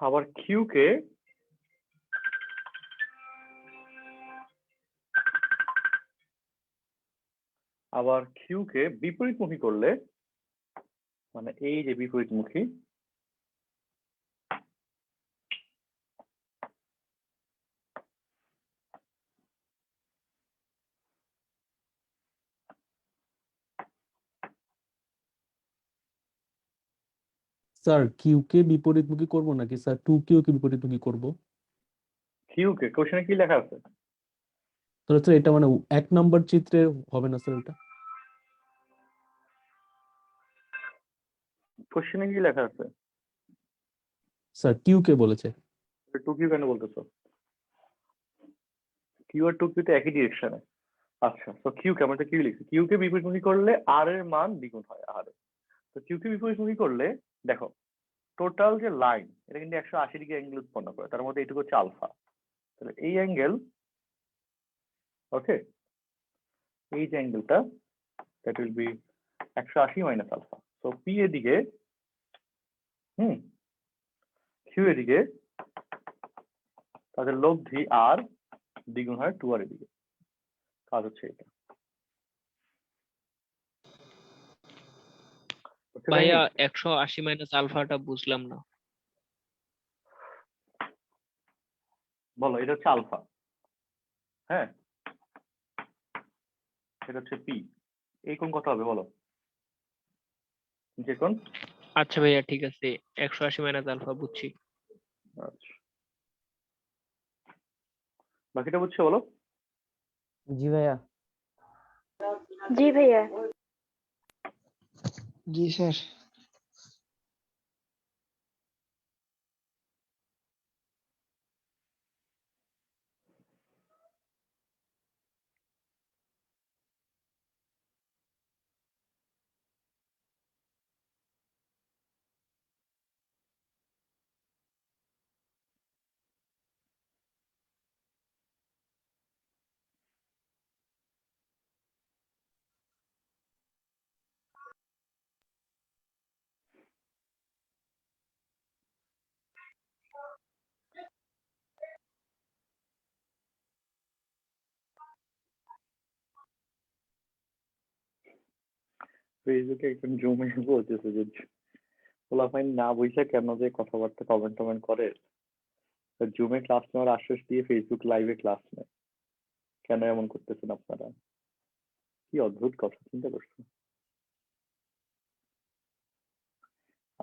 আবার কিউ কে বিপরীতমুখী করলে, মানে এই যে বিপরীতমুখী, স্যার কিউ কে বিপরীতমুখী করব নাকি স্যার 2Q কে বিপরীতমুখী করব? কিউ কে কোশ্চেনে কি লেখা আছে? তাহলে স্যার এটা মানে 1 নম্বর চিত্রে হবে না স্যার এটা? কোশ্চেনে কি লেখা আছে? স্যার কিউ কে বলেছে। 2Q কেন বলতেছো? কিউ আর 2Q তো একই ডিরেকশনে। আচ্ছা, তো কিউ কে, আমরা কিউ লিখছি, কিউ কে বিপরীতমুখী করলে আর এর মান দ্বিগুণ হয় আর। তো কিউ কে বিপরীতমুখী করলে দেখো টোটাল যে লাইন এটা কিন্তু 180 ডিগ্রি অ্যাঙ্গেল উৎপন্ন করে, তার মধ্যে এইটুকু হচ্ছে আলফা। তাহলে এই অ্যাঙ্গেল, ওকে, এই যে অ্যাঙ্গেলটা that will be 180 minus alpha. So P এদিকে, কিউ এদিকে, তাদের লব্ধি আর দ্বিগুণ হয় 2R এদিকে। কাজ হচ্ছে এটা। ভাইয়া 180 মাইনাস আলফাটা বুঝলাম না। বলো, এটা হচ্ছে আলফা, হ্যাঁ, এটা হচ্ছে পি। এই কোণ কত হবে বলো? যে কোণ? আচ্ছা ভাইয়া ঠিক আছে, 180 মাইনাস আলফা বুঝছি। আচ্ছা, বাকিটা বুঝছো বলো? জি ভাইয়া। জি ভাইয়া। জি স্যার। ফেসবুকে একজন জুমে বলতেছে যে পোলাপাইন না বুঝে কেন যে কথাবার্তা কমেন্ট করে, জুমে ক্লাস নেওয়ার আশ্বাস দিয়ে ফেসবুক লাইভে ক্লাস নেয়। কেন এমন করতেছেন আপনারা? কি অদ্ভুত কথা, চিন্তা করছো?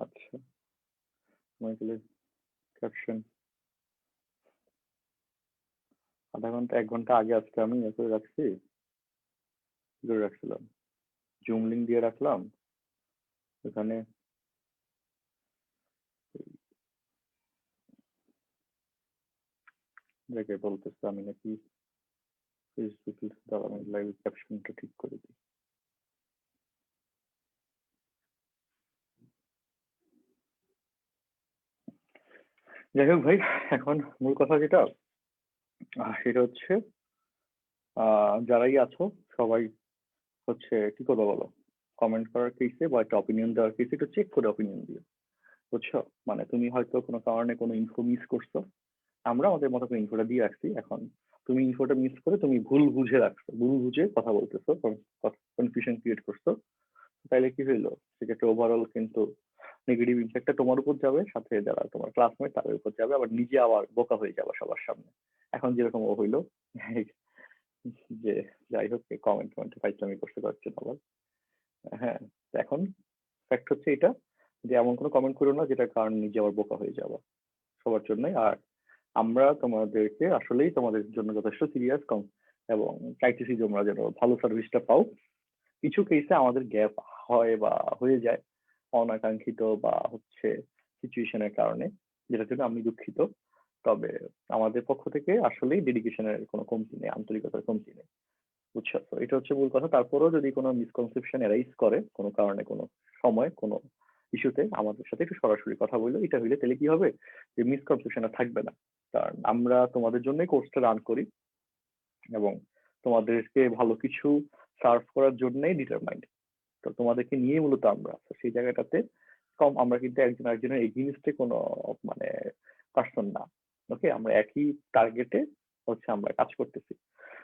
আচ্ছা, মাইকেলের ক্যাপশন আধা ঘন্টা 1 ঘন্টা আগে আজকে আমি ইয়ে করে রাখছি, করে রাখছিলাম, জুম লিঙ্ক দিয়ে রাখলাম ওখানে। দেখে বলতেছে আমি নাকি ফেসবুকে আমি লাইভ ক্যাপশনটা ঠিক করে দিই। যাই হোক ভাই, এখন মূল কথা যেটা সেটা হচ্ছে যারাই আছো সবাই হচ্ছে কি করবো বলো, কমেন্ট করার কেসে বা একটা অপিনিয়ন দেওয়ার কেসে একটু চেক করে অপিনিয়ন দিও, বুঝছো? মানে তুমি হয়তো কোনো কারণে কোনো ইনফো মিস করছো, আমরা আমাদের মতো করে ইনফোটা দিয়ে রাখছি, এখন তুমি ইনফোটা মিস করে তুমি ভুল বুঝে রাখছো, ভুল বুঝে কথা বলতেছো, কনফিউশন ক্রিয়েট করছো, তাইলে কি হইলো? সেক্ষেত্রে ওভারঅল কিন্তু নেগেটিভ ইম্প্যাক্টটা তোমার উপর যাবে, সাথে যারা তোমার ক্লাসমেট তাদের উপর যাবে, আবার নিজে আবার বোকা হয়ে যাবে সবার সামনে। এখন যেরকম ও হইলো যে যাই হোক কমেন্টে ফাইজলামি করতে পারছে না আবার। হ্যাঁ, এখন ফ্যাক্ট হচ্ছে এটা যে এমন কোনো কমেন্ট করো না যেটার কারণ নিজে আবার বোকা হয়ে যাওয়া সবার জন্যই। আর আমরা তোমাদেরকে আসলেই তোমাদের জন্য যথেষ্ট সিরিয়াস এবং চাইতেছি তোমরা যেন ভালো সার্ভিসটা পাও, কিছু কেসে আমাদের গ্যাপ হয় বা হয়ে যায় অনাকাঙ্ক্ষিত বা হচ্ছে সিচুয়েশনের কারণে, যেটার জন্য আমি দুঃখিত। তবে আমাদের পক্ষ থেকে আসলেই ডেডিকেশনের কোনো কমতি নেই, আন্তরিকতার কমতি নেই, বুঝছো? তো এটা হচ্ছে মূল কথা। তারপরেও যদি কোনো মিসকনসেপশন এরাইজ করে কোনো কারণে, কোনো সময়, কোনো ইস্যুতে, আমাদের সাথে একটু সরাসরি কথা বললো। এটা হইলে তাহলে কি হবে, যে মিসকনসেপশনটা থাকবে না। কারণ আমরা তোমাদের জন্যই কোর্সটা রান করি এবং তোমাদেরকে ভালো কিছু সার্ভ করার জন্যই ডিটারমাইন্ড। তো তোমাদেরকে নিয়ে মূলত আমরা, তো সেই জায়গাটাতে কম আমরা কিন্তু একজন একজনের এগেইনস্টে কোনো মানে পার্সন না। ওকে, আমরা একই টার্গেটে হচ্ছে আমরা কাজ করতেছি।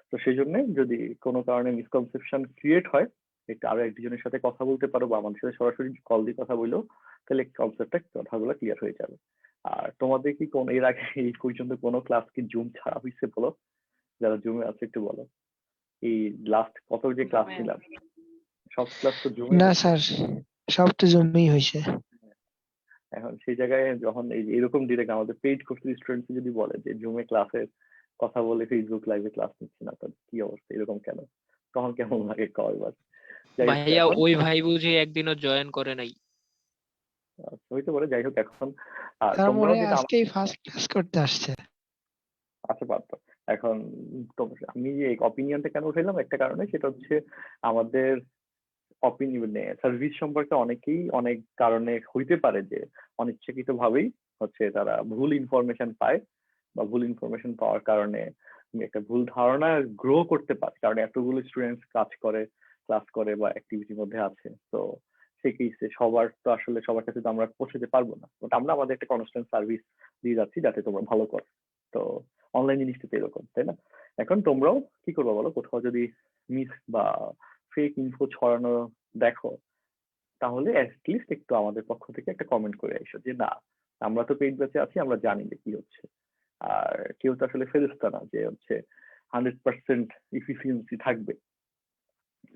তো সেই জন্য যদি কোনো কারণে মিসকনসেপশন ক্রিয়েট হয়, একটু আরো একজনের সাথে কথা বলতে পারো বা আমাদের সাথে সরাসরি কল দিয়ে কথা বললো, তাহলে কনসেপ্টটা কথাগুলো ক্লিয়ার হয়ে যাবে। আর তোমাদের কি কোন এর আগে এই পর্যন্ত কোনো ক্লাস কি জুম ছাড়া হয়েছে বলো? যারা জুমে আছে একটু বলো। এই লাস্ট কত যে ক্লাস নিলাম, সব ক্লাস তো জুমে। না স্যার, সব তো জন্যই হয়েছে। এখন সেই জায়গায় যখন এই যে এরকম ডিরেক্ট আমাদের পেইড কোর্স স্টুডেন্টস যদি বলে যে জুমে ক্লাসের কথা বলে ফেসবুক লাইভে ক্লাস নিচ্ছে না, তাহলে কি অবস্থা, এরকম কেন, তখন কেমন লাগে কয়বার? যাই হোক, ভাইয়া এখন ওই ভাই বুঝি একদিনও জয়েন করে নাই। হইতে পারে। যাই হোক, এখন তার মনে তোমরাও হয় যেটা আজকেই ফার্স্ট ক্লাস করতে আসছে। আচ্ছা পারতো। এখন আমি যে অপিনিয়নটা কেন উঠাইলাম, একটা কারণে, সেটা হচ্ছে আমাদের অপিনিয়ন সার্ভিস সম্পর্কে অনেকেই অনেক কারণে হইতে পারে যে অনিচ্ছাকৃত ভাবেই হচ্ছে তারা ভুল ইনফরমেশন পায়, বা ভুল ইনফরমেশন পাওয়ার কারণে একটা ভুল ধারণা গ্রো করতে পারে, কারণ এতগুলো স্টুডেন্টস কাজ করে, ক্লাস করে বা অ্যাক্টিভিটির মধ্যে আছে। তো সেই কেসে সবার তো আসলে সবার কাছে তো আমরা পৌঁছতে পারবো না, বাট আমরা আমাদের একটা কনস্ট্যান্ট সার্ভিস দিয়ে যাচ্ছি যাতে তোমরা ভালো করো। তো অনলাইন জিনিসটা তো এরকম, তাই না? এখন তোমরাও কি করবো বলো, কোথাও যদি মিস বা ফেক ইনফো ছড়ানো দেখো, তাহলে অ্যাটলিস্ট একটু আমাদের পক্ষ থেকে একটা কমেন্ট করে এসো যে না, আমরা তো পেইড ব্যাচে আছি, আমরা জানি যে কি হচ্ছে। আর কেউ তো আসলে ফেরেশতা না যে হচ্ছে 100% ইফিসিয়েন্সি থাকবে।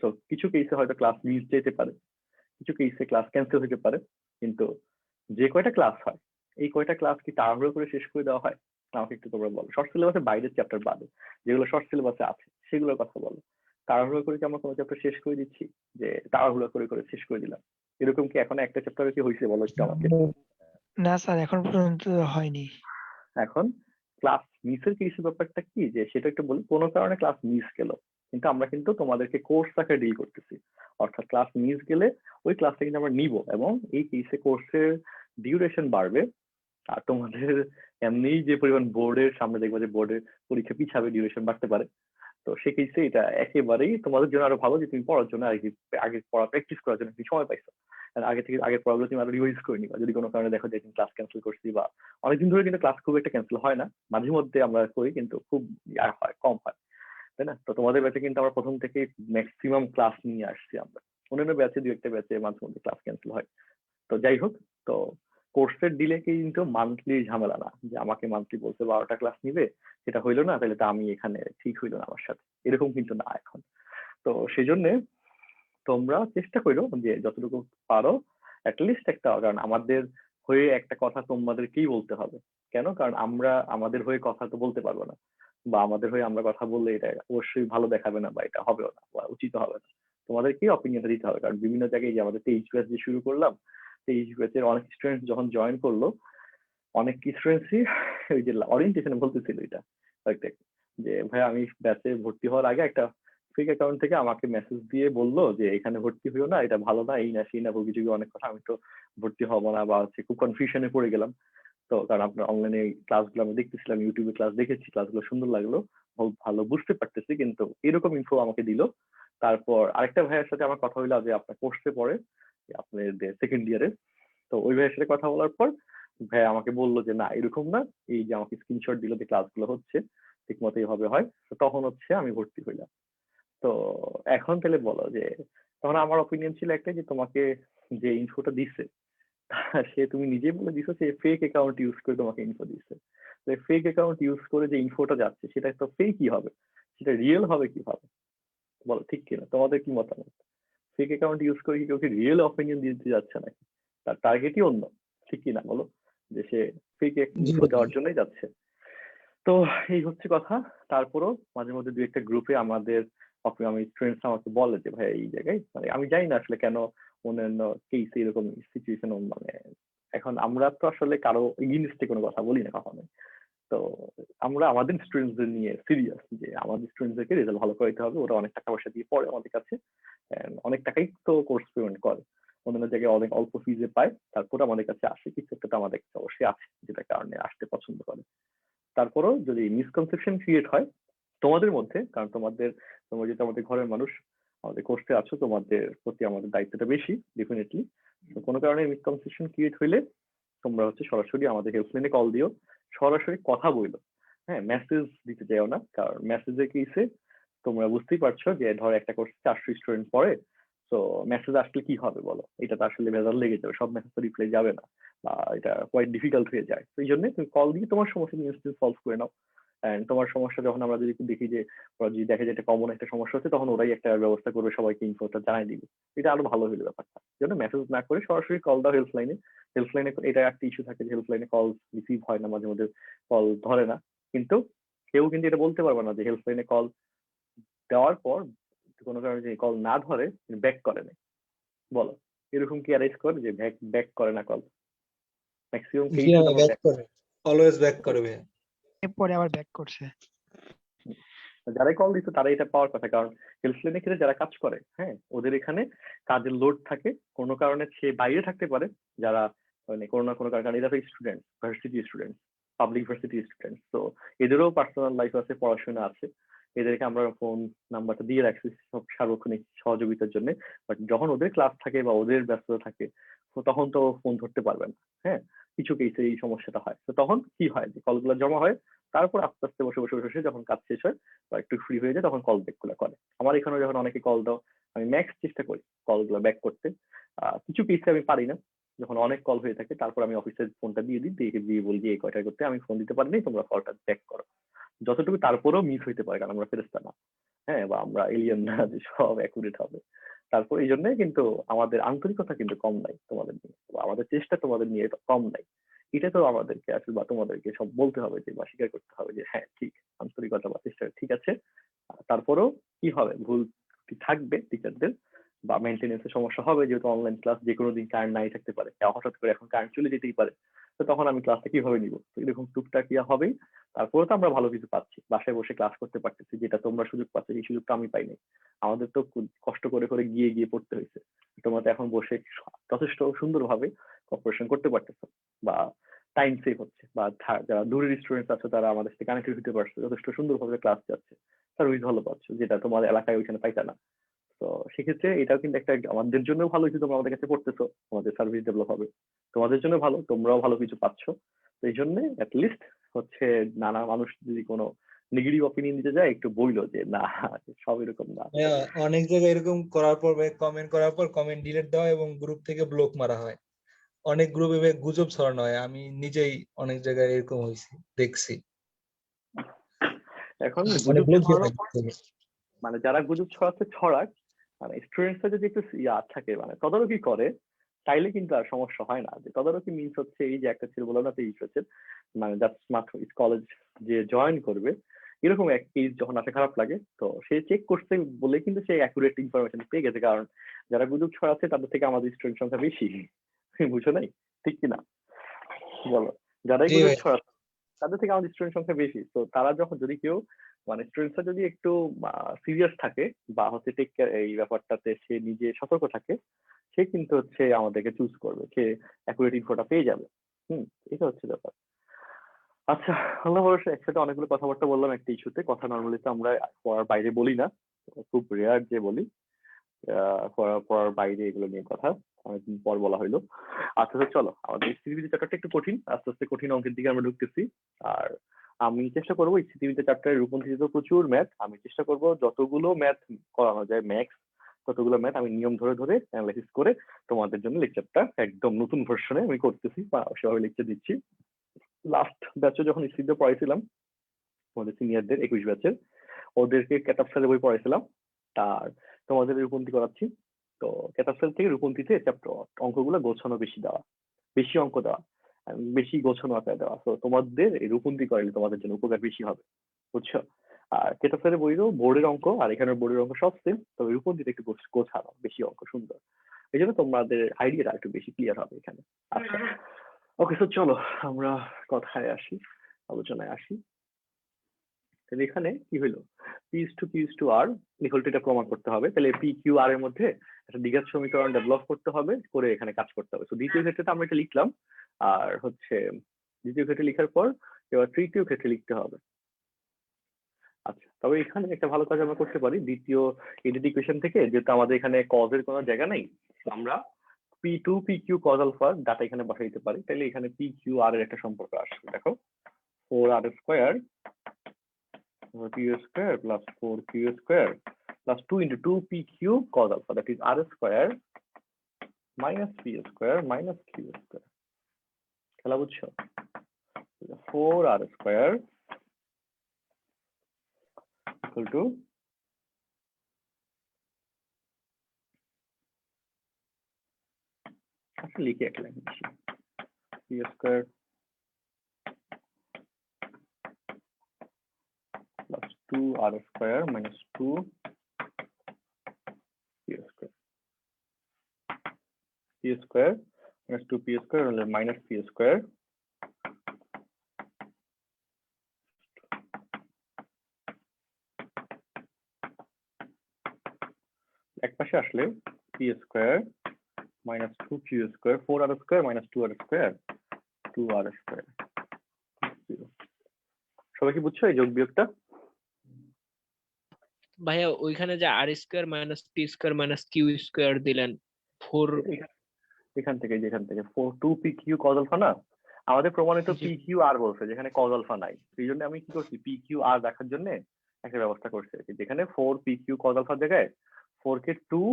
তো কিছু কেসে হয়তো ক্লাস মিস যেতে পারে, কিছু কেসে ক্লাস ক্যান্সেল হতে পারে, কিন্তু যে কয়টা ক্লাস হয়, এই কয়টা ক্লাস কি তাড়াহুড়ো করে শেষ করে দেওয়া হয়? আমাকে একটু তোমরা বলো, শর্ট সিলেবাসের বাইরের চ্যাপ্টার বাদে যেগুলো শর্ট সিলেবাসে আছে সেগুলোর কথা বলো। তাড়াহুড়ো করে কি আমরা কোনো চ্যাপ্টার শেষ করে দিচ্ছি, যে তাড়াহুড়ো করে করে শেষ করে দিলাম? এরকম কি এখন একটা চ্যাপ্টারে কি হয়েছে বলো একটু আমাকে। না স্যার, এখন পর্যন্ত হয়নি। এখন ক্লাস মিসের কিছু ব্যাপারটা কি, যে সেটা একটু বলি। কোনো কারণে ক্লাস মিস গেল, কিন্তু আমরা কিন্তু তোমাদেরকে কোর্স আকারে ডিল করতেছি, অর্থাৎ ক্লাস মিস গেলে ওই ক্লাসটা কিন্তু আমরা নিব, এবং এই কেসে কোর্সের ডিউরেশন বাড়বে। আর তোমাদের এমনিই যে পরিমাণ বোর্ডের সামনে দেখবো যে বোর্ডের পরীক্ষা পিছাবে, ডিউরেশন বাড়তে পারে। তো সে ক্ষেত্রে এটা একেবারেই তোমাদের জন্য আরো ভালো যে তুমি পড়ার জন্য আগে পড়া প্র্যাকটিস করার জন্য তুমি সময় পাইছো। আর আগে থেকে আগের পড়াগুলো তুমি আরো রিভাইজ করে নিবা। যদি কোনো কারণে দেখো যে তুমি ক্লাস ক্যান্সেল করছি, বা অনেকদিন ধরে কিন্তু ক্লাস খুব একটা ক্যান্সেল হয় না, মাঝে মধ্যে আমরা করি কিন্তু খুব হয়, কম হয়, তাই না? তো তোমাদের ব্যাচে কিন্তু আমরা প্রথম থেকে ম্যাক্সিমাম ক্লাস নিয়ে আসছি। আমরা অন্যান্য ব্যাচে দু একটা ব্যাচে মাঝে মধ্যে ক্লাস ক্যান্সেল হয়। তো যাই হোক, তো কোর্সের ডিলে কিন্তু মান্থলি ঝামেলা না, যে আমাকে মান্থলি বলতে 12টা ক্লাস নিবে, সেটা হইলো না, তাহলে তো আমি এখানে ঠিক হইলো না আমার সাথে, এরকম কিন্তু না এখন। তো সেই জন্য তোমরা চেষ্টা করো যে যতটুকু পারো অ্যাটলিস্ট একটা, কারণ আমাদের হয়ে একটা কথা তোমাদেরকেই বলতে হবে। কেন? কারণ আমরা আমাদের হয়ে কথা তো বলতে পারবো না, বা আমাদের হয়ে আমরা কথা বললে এটা অবশ্যই ভালো দেখাবে না, বা এটা হবেও না, বা উচিত হবে না। তোমাদেরকেই অপিনিয়নটা দিতে হবে, কারণ বিভিন্ন জায়গায় যে আমাদের 23 ব্যাচ যে শুরু করলাম, 23 ব্যাচের অনেক স্টুডেন্ট যখন জয়েন করলো, অনেক স্টুডেন্টসই ওই যে অরিয়েন্টেশনে বলতেছিল এটা একটা, যে ভাই আমি ব্যাচে ভর্তি হওয়ার আগে একটা ফেক অ্যাকাউন্ট থেকে আমাকে মেসেজ দিয়ে বললো যে এখানে ভর্তি হইও না, এটা ভালো না, এই না সেই না, কিছু অনেক কথা, আমি তো ভর্তি হবো না, বা হচ্ছে খুব কনফিউশনে পড়ে গেলাম। তো কারণ আপনার অনলাইনে ক্লাসগুলো আমি দেখতেছিলাম, ইউটিউবে ক্লাস দেখেছি, ক্লাসগুলো সুন্দর লাগলো, ভালো বুঝতে পারতেছি, কিন্তু এরকম ইনফো আমাকে দিল। তারপর আরেকটা ভাইয়ের সাথে আমার কথা হইলো যে আপনার কোর্সে পড়ে, আপনার সেকেন্ড ইয়ারে। তো ওই ভাইয়ের সাথে কথা বলার পর ভাই আমাকে বললো যে না এরকম না, এই যে আমাকে স্ক্রিনশট দিল যে ক্লাসগুলো হচ্ছে ঠিক মতো এইভাবে হয়। তো তখন হচ্ছে আমি ভর্তি হইলাম। তো এখন তাহলে বলো যে, তখন আমার অপিনিয়ন ছিল একটা, যে তোমাকে যে ইনফোটা দিচ্ছে সে তুমি নিজেই বলে দিছো যে ফেক অ্যাকাউন্ট ইউজ করে তোমাকে ইনফো দিচ্ছে। ফেক অ্যাকাউন্ট ইউজ করে যে ইনফোটা যাচ্ছে সেটা তো ফেকই হবে, সেটা রিয়েল হবে কিভাবে বলো, ঠিক কিনা? তোমাদের কি মতামত? ফেক অ্যাকাউন্ট ইউজ করে কি কেউ কি রিয়েল অপিনিয়ন দিতে যাচ্ছে নাকি? তার টার্গেটই অন্য, ঠিক কিনা বলো? যে সে ফেক ইনফো দেওয়ার জন্যই যাচ্ছে। তো এই হচ্ছে কথা। তারপরও মাঝে মধ্যে দু একটা গ্রুপে আমাদের আমি স্টুডেন্টস আমাকে বলে যে ভাই এই জায়গায় মানে আমি জানি না আসলে কেন অন্যান্য কেসে এরকম সিচুয়েশন মানে এখন আমরা তো আসলে কারো এগেইনস্টে কোনো কথা বলি না কখনো। তো আমরা আমাদের স্টুডেন্টসদের নিয়ে সিরিয়াস যে আমাদের স্টুডেন্টদেরকে রেজাল্ট ভালো করতে হবে। ওরা অনেক টাকা পয়সা দিয়ে পড়ে আমাদের কাছে, অনেক টাকাই তো কোর্স পেমেন্ট করে, অন্যান্য জায়গায় অনেক অল্প ফিজে পায়, তারপরে আমাদের কাছে আসে, কিছু একটা আমাদের কাছে অবশ্যই আছে যেটা কারণে আসতে পছন্দ করে। তারপরেও যদি মিসকনসেপশন ক্রিয়েট হয় তোমাদের মধ্যে, কারণ তোমরা যেহেতু আমাদের ঘরের মানুষ, আমাদের কোর্সে আছো, তোমাদের প্রতি আমাদের দায়িত্বটা বেশি ডেফিনেটলি। তো কোনো কারণে মিসকনসেপশন ক্রিয়েট হইলে তোমরা হচ্ছে সরাসরি আমাদের হেল্পলাইনে কল দিও, সরাসরি কথা বইলো। হ্যাঁ, মেসেজ দিতে চাইও না, কারণ মেসেজের কেসে তোমরা বুঝতেই পারছো যে ধর একটা কোর্সে 400 স্টুডেন্ট পড়ে, তো মেসেজ আসলে কি হবে বলো, এটা তো আসলে ভেজাল লেগে যাবে, সব মেসেজ তো রিপ্লাই যাবে না, বা এটা কোয়াইট ডিফিকাল্ট হয়ে যায়। তো এই জন্য তুমি কল দিয়ে তোমার সমস্যা নিয়ে সলভ করে নাও। এন্ড তোমার সমস্যা যখন আমরা যদি দেখি যে ওরা যদি দেখে যে এটা কমন একটা সমস্যা হচ্ছে, তখন ওরাই একটা ব্যবস্থা করবে, সবাইকে ইনফোটা জানাই দিবে, এটা আরো ভালো হইলো ব্যাপারটা। এই জন্য মেসেজ না করে সরাসরি কল দাও হেল্পলাইনে। হেল্পলাইনে এটা একটা ইস্যু থাকে যে হেল্পলাইনে কল রিসিভ হয় না, মাঝে মধ্যে কল ধরে না, কিন্তু কেউ কিন্তু এটা বলতে পারবে না যে হেল্পলাইনে কল দেওয়ার পর কোনো কারণে যে কল না ধরে ব্যাক করে না। বলো এরকম কি অ্যারেঞ্জ করে যে ব্যাক করে না কল? ম্যাক্সিমাম কেস ব্যাক করে, অলওয়েজ ব্যাক করে ভাইয়া। এরপরে আবার ব্যাক করছে। যারাই কল দিচ্ছে তারা এটা পাওয়ার কথা, কারণ হেল্পলাইনে ক্ষেত্রে যারা কাজ করে, হ্যাঁ, ওদের এখানে কাজের লোড থাকে, কোনো কারণে সে বাইরে থাকতে পারে, যারা মানে কোনো না কোনো কারণে, এরা তো student, varsity student, public varsity student, তো এদেরও পার্সোনাল লাইফ আছে, পড়াশোনা আছে, এদেরকে আমরা ফোন নাম্বারটা দিয়ে রাখছি সব সার্বক্ষণিক সহযোগিতার জন্য। বাট যখন ওদের ক্লাস থাকে বা ওদের ব্যস্ততা থাকে, তো তখন তো ফোন ধরতে পারবে না। হ্যাঁ, কিছু কেসে এই সমস্যাটা হয়। তো তখন কি হয় যে কলগুলো জমা হয়, তারপর আস্তে আস্তে বসে বসে বসে যখন কাজ শেষ হয় বা একটু ফ্রি হয়ে যায়, তখন কল ব্যাক গুলো করে। আমার এখানে যখন অনেকে কল দাও, আমি ম্যাক্স চেষ্টা করি কলগুলো ব্যাক করতে। কিছু কেসে আমি পারি না, যখন অনেক কল হয়ে থাকে, তারপর আমি অফিসের ফোনটা দিয়ে দিয়ে বলি যে এই কয়টা করতে আমি ফোন দিতে পারিনি, তোমরা কলটা ব্যাক করো যতটুকু। তারপরেও মিস হইতে পারে, কারণ আমরা ফেরেশতা না, হ্যাঁ, বা আমরা এলিয়েন না যে সব অ্যাকুরেট হবে। তারপর এই জন্যই কিন্তু আমাদের আন্তরিকতা কিন্তু কম নাই তোমাদের নিয়ে, বা আমাদের চেষ্টা তোমাদের নিয়ে কম নাই। এটা তো আমাদেরকে আসলে বা তোমাদেরকে সব বলতে হবে যে, বা স্বীকার করতে হবে যে হ্যাঁ ঠিক, আন্তরিকতা বা চেষ্টা ঠিক আছে। তারপরেও কি হবে, ভুল থাকবে টিচারদের, বা মেনটেনেন্সের সমস্যা হবে, যেহেতু অনলাইন ক্লাস, যে কোনো দিন কারেন্ট নাই থাকতে পারে, হঠাৎ করে এখন কারেন্ট চলে যেতেই পারে, তো তখন আমি ক্লাসটা কিভাবে নিব? তো এরকম টুকটাক ইয়া হবেই। তারপরে তো আমরা ভালো কিছু পাচ্ছি, বাসায় বসে ক্লাস করতে পারতেছি, যেটা তোমরা সুযোগ পাচ্ছ, এই সুযোগটা আমি পাইনি। আমাদের তো কষ্ট করে করে গিয়ে পড়তে হয়েছে, তোমরা তো এখন বসে যথেষ্ট সুন্দরভাবে কর্পোরেশন করতে পারতেছো, বা টাইম সেভ হচ্ছে, বা যারা দূরের স্টুডেন্টস আছে তারা আমাদের সাথে কানেক্টেড হতে পারছে, যথেষ্ট সুন্দরভাবে ক্লাস যাচ্ছে, সার্ভিস ভালো পাচ্ছ, যেটা তোমাদের এলাকায় ওইখানে পাইতা না। তো সেক্ষেত্রে এটাও কিন্তু একটা আমাদের জন্য ভালো কিছু, তোমরা আমাদের কাছে পড়তেছো, আমাদের সার্ভিস ডেভেলপ হবে, তোমাদের জন্য ভালো, তোমরাও ভালো কিছু পাচ্ছ। তো এই জন্য অ্যাটলিস্ট হচ্ছে নানা মানুষ যদি কোনো নেগেটিভ অপিনিয়ন দিতে যায়, একটু বইলো যে না সব এরকম না। অনেক জায়গায় এরকম করার পর কমেন্ট করার পর কমেন্ট ডিলিট দেওয়া এবং গ্রুপ থেকে ব্লক মারা হয়, অনেক গ্রুপে গুজব ছড়ানো হয়, আমি নিজেই অনেক জায়গায় এরকম হয়েছে, দেখছি। এখন মানে গুজব ব্লক দিয়ে ছড়ানোর থাকে। মানে যারা গুজব ছড়াচ্ছে ছড়াক, মানে স্টুডেন্টসরা যদি একটু থাকে, মানে তদারকি করে, তাইলে কিন্তু আর সমস্যা হয় না। যে তদারকি মিনস হচ্ছে এই যে একটা ছেলে বললো না, এই হচ্ছে মানে জাস্ট মাত্র কলেজ যে জয়েন করবে, এরকম এক কেস যখন আসে খারাপ লাগে, তো সে চেক করছে বলে কিন্তু সে অ্যাকুরেট ইনফরমেশন পেয়ে গেছে, কারণ যারা গুজব ছড়াচ্ছে তাদের থেকে আমাদের স্টুডেন্ট সংখ্যা বেশি, বুঝো নাই? ঠিক কিনা বলো? যারাই জি গুজব ভাই। ছড়াচ্ছে তাদের থেকে আমাদের স্টুডেন্ট সংখ্যা বেশি। তো তারা যখন যদি কেউ মানে স্টুডেন্টসরা যদি একটু সিরিয়াস থাকে, বা হচ্ছে টেক কেয়ার এই ব্যাপারটাতে সে নিজে সতর্ক থাকে, সে কিন্তু হচ্ছে আমাদেরকে চুজ করবে, সে অ্যাকুরেট ইনফোটা পেয়ে যাবে। এটা হচ্ছে ব্যাপার। আচ্ছা, আল্লাহ ভরসা একসাথে অনেকগুলো কথাবার্তা বললাম একটা ইস্যুতে। কথা নর্মালি তো আমরা পড়ার বাইরে বলি না, খুব রেয়ার যে বলি। পড়ার বাইরে এগুলো নিয়ে কথা অনেকদিন পর বলা হইলো। আচ্ছা তো চলো, আমাদের স্থিতিবিদ্যা চ্যাপ্টারটা একটু কঠিন, আস্তে আস্তে কঠিন অঙ্কের দিকে আমরা ঢুকতেছি। আর আমি চেষ্টা করবো এই স্থিতিবিদ্যা চ্যাপ্টারের রূপন্থিত প্রচুর ম্যাথ, আমি চেষ্টা করবো যতগুলো ম্যাথ করানো যায় ম্যাক্স ততগুলো ম্যাথ আমি নিয়ম ধরে ধরে অ্যানালাইসিস করে তোমাদের জন্য লেকচারটা একদম নতুন ভার্সনে আমি করতেছি, বা সেভাবে লেকচার দিচ্ছি। লাস্ট ব্যাচে যখন স্থিতিবিদ্যা পড়াইছিলাম আমাদের সিনিয়রদের 21 ব্যাচের, ওদেরকে ক্যাটাপসালের বই পড়াইছিলাম, আর তোমাদের রূপন্থী করাচ্ছি। তো ক্যাটাপসাল থেকে রূপন্থীতে চ্যাপ্টার অঙ্কগুলো গোছানো বেশি দেওয়া, বেশি অঙ্ক দেওয়া, বেশি গোছানো আকারে দেওয়া। তো তোমাদের এই রূপন্থী করাইলে তোমাদের জন্য উপকার বেশি হবে, বুঝছো? আর কেটা স্যারের বইরও বোর্ডের অঙ্ক আর এখানের বোর্ডের অঙ্ক সব সেম, তবে উপর দিকে একটু গোছানো, বেশি অঙ্ক সুন্দর, এই জন্য তোমাদের আইডিয়াটা একটু বেশি ক্লিয়ার হবে এখানে। আচ্ছা ওকে, তো চলো আমরা কথায় আসি, আলোচনায় আসি। তাহলে এখানে কি হইলো, P/Q/R ইকুয়াল টু এটা প্রমাণ করতে হবে, তাহলে P/Q/R এর মধ্যে একটা দ্বিঘাত সমীকরণ ডেভেলপ করতে হবে, করে এখানে কাজ করতে হবে। তো দ্বিতীয় ক্ষেত্রে আমরা এটা লিখলাম, আর হচ্ছে দ্বিতীয় ক্ষেত্রে লেখার পর এবার তৃতীয় ক্ষেত্রে লিখতে হবে। আচ্ছা, তবে এখানে একটা ভালো কাজ আমরা করতে পারি, দ্বিতীয় ইডিট ইকুয়েশন থেকে, যেহেতু আমাদের এখানে কজের কোনো জায়গা নেই, আমরা P2 PQ cos alpha data এখানে বসাই দিতে পারি, তাহলে এখানে PQR এর একটা সম্পর্ক আসবে। দেখো 4R square P square plus 4Q square plus 2 into 2 PQ cos alpha, that is R square minus P square minus Q square. খেলা বুঝছো? 4R square equal to আচ্ছা লিখে এক লাইন বেশি, P square plus 2R square minus 2 P square. P square minus 2P square minus P square এক পাশে আসলে P square minus 2Q square 4R square minus 2R square 2R square 0. সবাই কি বুঝছো এই যোগ বিয়োগটা? ভাইয়া ওইখানে যে R square minus P square minus Q square দিলেন 4 এখান থেকে যেখান থেকে 2PQ cos alpha না, আমাদের প্রমাণিত জি। PQR বলছে, যেখানে cos alpha নাই, সেই জন্য আমি কি করছি PQR দেখার জন্য একটা ব্যবস্থা করছি আর কি, যেখানে 4PQ cos alpha জায়গায় 4 কে 2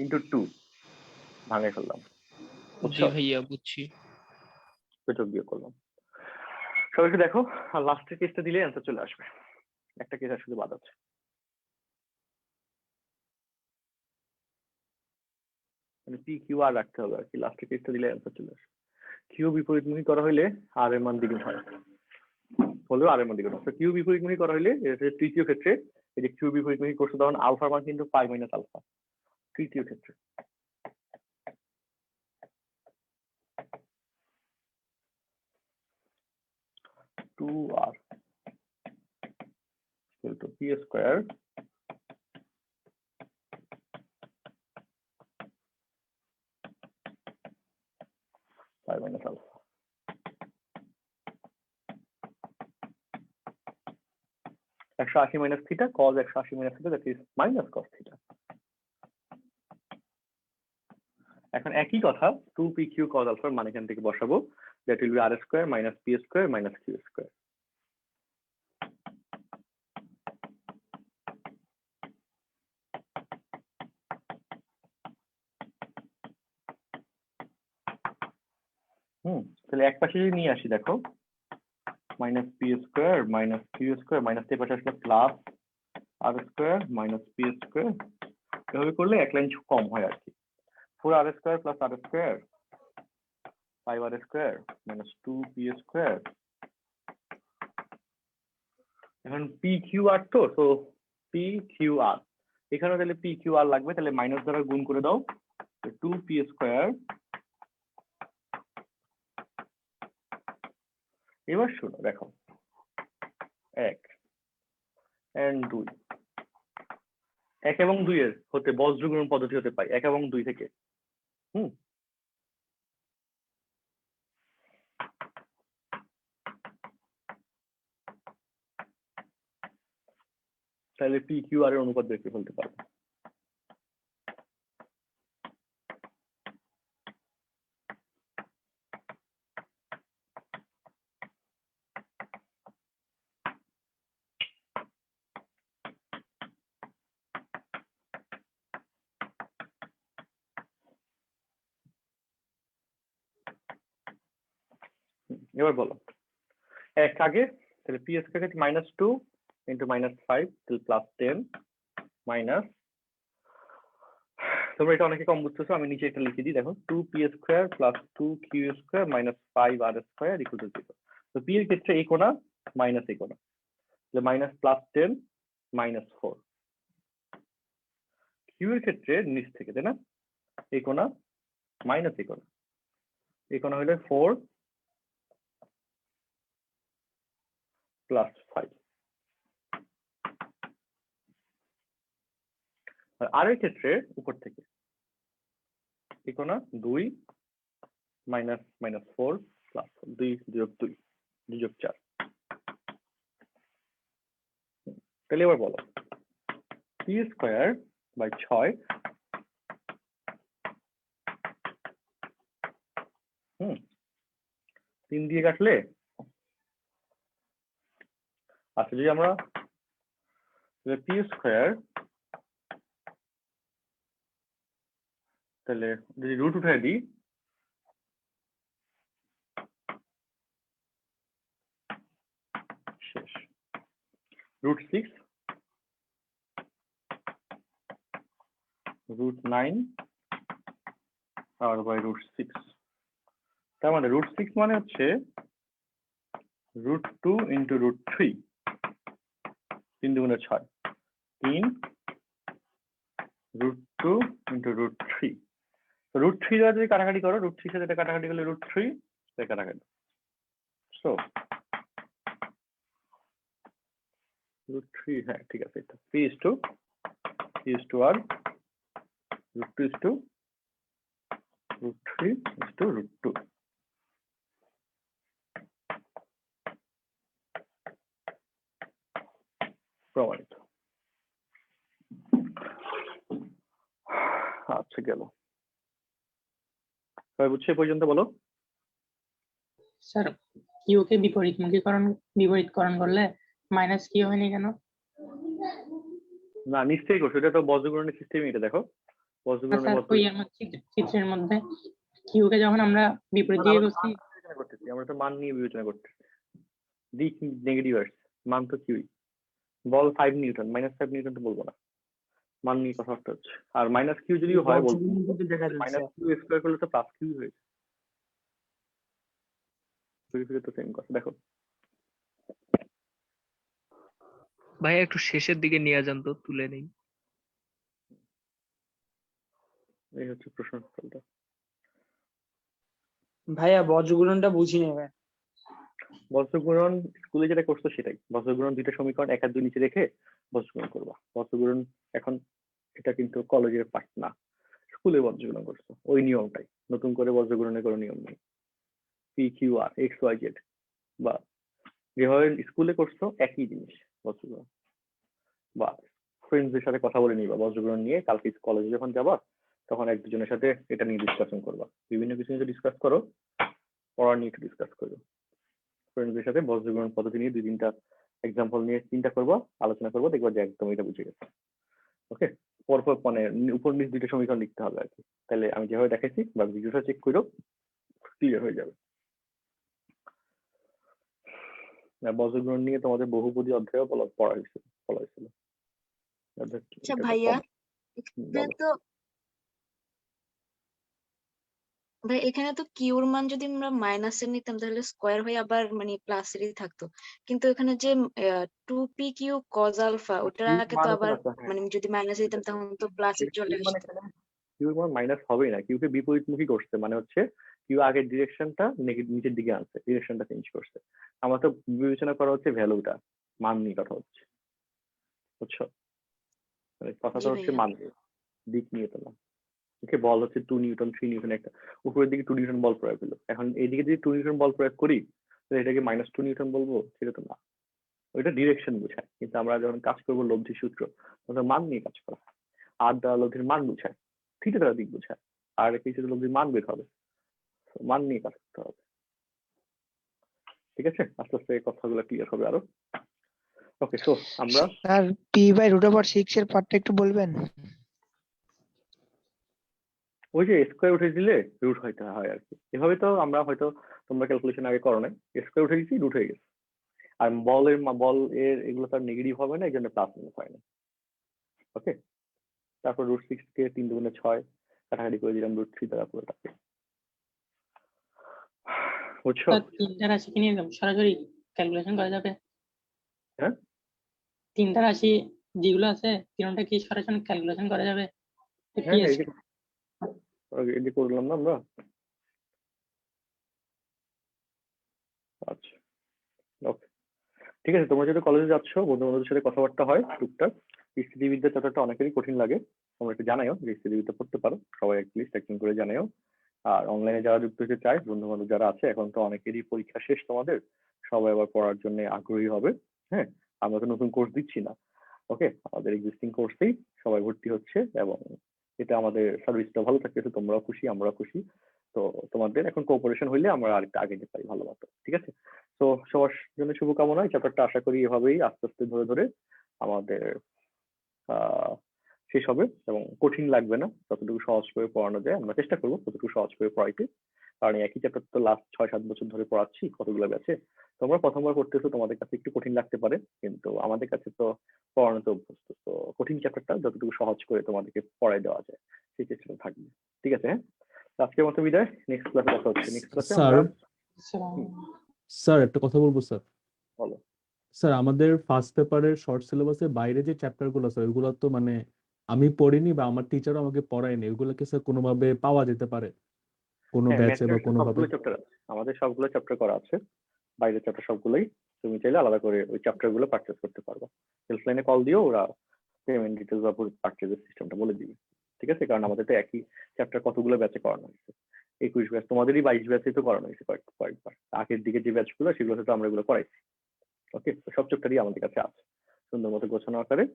into 2 ভাঙে ফেললাম, জি বুঝছো? ভাইয়া বুঝছি। যোগ বিয়োগ করলাম। সবাইকে দেখো, আর লাস্টের কেসটা দিলে অ্যান্সার চলে আসবে, একটা কেস শুধু বাদ আছে। মানে PQR রাখতে হবে আর কি, লাস্টের কেসটা দিলে অ্যান্সার চলে আসবে। কিউ বিপরীতমুখী করা হইলে আর এর মান দ্বিগুণ হয়, হলেও আর এর মান দ্বিগুণ হয়। কিউ বিপরীতমুখী করা হইলে তৃতীয় ক্ষেত্রে, এই যে কিউ বিপরীতমুখী করছে তখন আলফার মান কিন্তু পাই মাইনাস আলফা, তৃতীয় ক্ষেত্রে। Two R P square pi minus alpha. 180 minus theta cos 180 minus theta, that is minus cos theta. এখন একই কথা 2PQ cos আলফার মান এখান থেকে বসাবো, that will be R square minus P square minus Q square. তাহলে এক পাশে যদি নিয়ে আসি, দেখো minus P square minus Q square minus এর পাশে আসলে plus R square minus P square, এভাবে করলে এক লাইন কম হয় আর কি। 4R square plus R square 5R square minus 2P square. এখন PQR তো PQR এখানে তাহলে PQR লাগবে, তাহলে মাইনাস দ্বারা গুণ করে দাও, 2P স্কয়ার। এবার শোনো, দেখো 1 and 2, 1 এবং 2 এর হতে বজ্রগুণন পদ্ধতি হতে পাই 1 এবং 2 থেকে। তাহলে PQR এর অনুপাত বের করে ফেলতে পারবো। এবার বলো, এক আগে তাহলে P square minus 2 into minus 5 তাহলে প্লাস 10 মাইনাস, তোমরা এটা অনেকে কম বুঝতেছো, আমি নিচে একটা লিখে দিই, দেখো 2P square plus 2Q square minus 5R square equal two 0। তো পি এর ক্ষেত্রে এই কোণা মাইনাস এই কোণা, মাইনাস প্লাস 10 মাইনাস 4। কিউ এর ক্ষেত্রে নিচ থেকে, তাই না? এই কোণা মাইনাস এই কোণা, এই কোণা হইলে 4 প্লাস 5। আর আরের ক্ষেত্রে উপর থেকে এই কোণা 2 মাইনাস মাইনাস 4 প্লাস 2 যোগ 2 2 যোগ 4। তাহলে এবার বলো পি স্কয়ার বাই 6 3 দিয়ে কাটলে, আচ্ছা যদি আমরা পি স্কয়ার, তাহলে যদি রুট উঠাই দিই শেষ। রুট 6 রুট 9 আর বাই রুট 6, তার মানে রুট 6 মানে হচ্ছে রুট 2 ইন্টু রুট 3, 3 দুগুণে 6, 3 রুট 2 ইন্টু রুট 3। তো রুট 3 দ্বারা যদি কাটাকাটি করো, রুট 3 সাথে এটা কাটাকাটি করলে রুট 3 কাটাকাটি, সো রুট 3, হ্যাঁ ঠিক আছে, এটা p is to r, root 2 is to root 3 is to root 2। প্রমাণিত। আচ্ছা গেল, সবাই বুঝছে এ পর্যন্ত? বলো। স্যার কিউ কে বিপরীতকরণ করলে মাইনাস কিউ হয়নি কেন? না নিশ্চয়ই করছো, এটা তো বজ্রগুণনের সিস্টেমই। এটা দেখো চিত্রের মধ্যে কিউ কে যখন আমরা বিপরীত দিকে করছি, আমরা তো মান নিয়ে বিবেচনা করতেছি, দিক নেগেটিভ আসছে, মান তো কিউই। বল 5 নিউটন, মাইনাস 5 নিউটন তো বলবো না, মান নিয়ে কথাবার্তা হচ্ছে। আর মাইনাস কিউ যদি হয় বলবো, মাইনাস কিউ স্কয়ার করলে তো প্লাস কিউ হয়েছে, তো সেম কথা। দেখো ভাইয়া একটু শেষের দিকে নিয়ে যান তো, তুলে নেই। এই হচ্ছে প্রশ্নটা। ভাইয়া বজ্রগুণনটা বুঝি নেবে। বজ্রগুণন স্কুলে যেটা করছো সেটাই। বজ্রগুণন দুইটা সমীকরণ 1 আর 2 নিচে রেখে বজ্রগুণন করবা। বজ্রগুণন এখন এটা কিন্তু কলেজের পাঠ না, স্কুলে বজ্রগুণন করছো, ওই নিয়মটাই। নতুন করে বজ্রগুণনের কোনো নিয়ম নেই। P Q R x Y Z বা যেভাবে স্কুলে করছো একই জিনিস বজ্রগুণন। বা ফ্রেন্ডসদের সাথে কথা বলে নিবা বজ্রগুণন নিয়ে, কালকে কলেজে যখন যাবা তখন এক দুজনের সাথে এটা নিয়ে ডিসকাশন করবা। বিভিন্ন কিছু নিয়ে ডিসকাস করো, পড়া নিয়ে একটু ডিসকাস করো ফ্রেন্ডসদের সাথে। বজ্রগুণন পদ্ধতি নিয়ে 2-3টা এক্সাম্পল নিয়ে চিন্তা করবো, আলোচনা করবো, দেখবো যে একদম এটা বুঝে গেছে। ওকে, পরপর মানে উপর নিচ 2টা সমীকরণ লিখতে হবে আর কি। তাহলে আমি যেভাবে দেখাইছি বা ভিডিওটা চেক করো, ক্লিয়ার হয়ে যাবে। বজ্রগুণন নিয়ে তোমাদের বহুপদী অধ্যায়ও পড়া হয়েছিল। আচ্ছা ভাইয়া, তো ভাই এখানে তো কিউর মান যদি আমরা মাইনাসের নিতাম তাহলে স্কোয়ার হয়ে আবার মানে প্লাসেরই থাকতো, কিন্তু এখানে যে 2p কিউ কজ আলফা ওটাকে তো আবার মানে যদি মাইনাস দিতাম তখন তো প্লাসে চলে আসতো। কিউ এর মান মাইনাস হবেই না, কিউ কে বিপরীতমুখী করছে, মানে হচ্ছে কিউ আগের ডিরেকশনটা নিচের দিকে আনছে, ডিরেকশনটা চেঞ্জ করছে। আমার তো বিবেচনা করা হচ্ছে ভ্যালুটা, মান নিয়ে কথা হচ্ছে, বুঝছো? মানে কথাটা হচ্ছে মান নিয়ে, দিক নিয়ে তো না। ওকে, বল হচ্ছে 2 নিউটন 3 নিউটন, একটা উপরের দিকে 2 নিউটন বল প্রয়োগ হলো। এখন এইদিকে যদি 2 নিউটন বল প্রয়োগ করি তাহলে এটাকে -2 নিউটন বলবো? সেটা তো না, ওইটা ডিরেকশন বোঝায়। কিন্তু আমরা যখন কাজ করবো লব্ধি সূত্র, তখন মান নিয়ে কাজ করা হয়। আর দ্বারা লব্ধির মান বোঝায়, থিটা দ্বারা দিক বোঝায়, আর কিছু লব্ধির মান বের হবে, মান নিয়ে কাজ করতে হবে। ঠিক আছে, আস্তে আস্তে কথাগুলো ক্লিয়ার হবে আরো। ওকে, সো আমরা স্যার p/√6 এর পার্টটা একটু বলবেন? ওই যে স্কয়ার উঠে দিলে রুট হইতে হয় আর কি। এভাবে তো আমরা হয়তো, তোমরা ক্যালকুলেশন আগে করো নাই, স্কয়ার উঠে দিচ্ছি, রুট হয়ে গেছে। আর বল এর এগুলো তো নেগেটিভ হবে না, এই জন্য প্লাস মাইনাস হয় না। ওকে, তারপর √6 কে 3 দুগুণে 6 কাটাকাটি করে দিলাম √3 দ্বারা পুরোটাকে, বুঝছো? তিনটা রাশি কি নিয়ে সরাসরি ক্যালকুলেশন করা যাবে? হ্যাঁ তিনটা রাশি যেগুলো আছে তিনটা কি সরাসরি ক্যালকুলেশন করা যাবে হ্যাঁ এই PSK? যে এই যে করলাম না আমরা। আচ্ছা ওকে, ঠিক আছে। তোমরা যদি কলেজে যাচ্ছ, বন্ধু বান্ধবের সাথে কথাবার্তা হয় টুকটাক। স্থিতিবিদ্যা চ্যাপ্টারটা অনেকেরই কঠিন লাগে, তোমরা একটু জানাইও যে স্থিতিবিদ্যা পড়তে পারো, সবাই অ্যাটলিস্ট একজন করে জানাইও। আর অনলাইনে যারা যুক্ত হতে চায়, বন্ধু বান্ধব যারা আছে, এখন তো অনেকেরই পরীক্ষা শেষ তোমাদের, সবাই আবার পড়ার জন্য আগ্রহী হবে। হ্যাঁ, আমরা তো নতুন কোর্স দিচ্ছি না, ওকে, আমাদের এক্সিস্টিং কোর্সেই সবাই ভর্তি হচ্ছে এবং এটা আমাদের সার্ভিসটা ভালো থাকতেছে, তোমরাও খুশি আমরাও খুশি। তো তোমাদের এখন কোঅপারেশন হইলে আমরা আরেকটা আগে যেতে পারি ভালো মতো, ঠিক আছে? তো সবার জন্য শুভকামনা। এই চ্যাপ্টারটা আশা করি এভাবেই আস্তে আস্তে ধরে ধরে আমাদের শেষ হবে এবং কঠিন লাগবে না। যতটুকু সহজ করে পড়ানো যায় আমরা চেষ্টা করবো ততটুকু সহজ করে পড়াইতে, কারণ একই চ্যাপ্টার তো লাস্ট 6-7 বছর ধরে পড়াচ্ছি, কতগুলো ব্যাচে। তোমরা প্রথমবার পড়তেছো, তোমাদের কাছে একটু কঠিন লাগতে পারে, কিন্তু আমাদের কাছে তো পড়ানোতে অভ্যস্ত। তো কঠিন চ্যাপ্টারটা যতটুকু সহজ করে তোমাদেরকে পড়াই দেওয়া যায় সেই চেষ্টা থাকবে, ঠিক আছে? হ্যাঁ, তো আজকের মতো বিদায়, নেক্সট ক্লাসে কথা হচ্ছে। নেক্সট ক্লাসে স্যার আমরা স্যার একটা কথা বলবো স্যার। বলো। স্যার আমাদের ফার্স্ট পেপারের শর্ট সিলেবাসের বাইরে যে চ্যাপ্টার গুলো স্যার, ওইগুলো তো মানে আমি পড়িনি বা আমার টিচারও আমাকে পড়ায়নি, ওইগুলোকে স্যার কোনোভাবে পাওয়া যেতে পারে কোনো হ্যাঁ, ব্যাচে বা ম্যাথের কোনোভাবে? সবগুলো চ্যাপ্টার আছে, আমাদের সবগুলো চ্যাপ্টার করা আছে, বাইরের চ্যাপ্টার সবগুলোই। তুমি চাইলে আলাদা করে ওই চ্যাপ্টার গুলো পারচেজ করতে পারবে। হেল্পলাইনে কল দিও, ওরা পেমেন্ট ডিটেলস বা পারচেজের সিস্টেমটা বলে দিবে, ঠিক আছে? কারণ আমাদের তো একই চ্যাপ্টার কতগুলো ব্যাচে করানো হয়েছে, 21 ব্যাচ, তোমাদেরই 22 ব্যাচে তো করানো হয়েছে কয়েকবার। আগের দিকে যে ব্যাচগুলো সেগুলোতে তো আমরা এগুলো করাইছি, ওকে? তো সব চ্যাপ্টারই আমাদের কাছে আছে সুন্দর মতো গোছানো আকারে।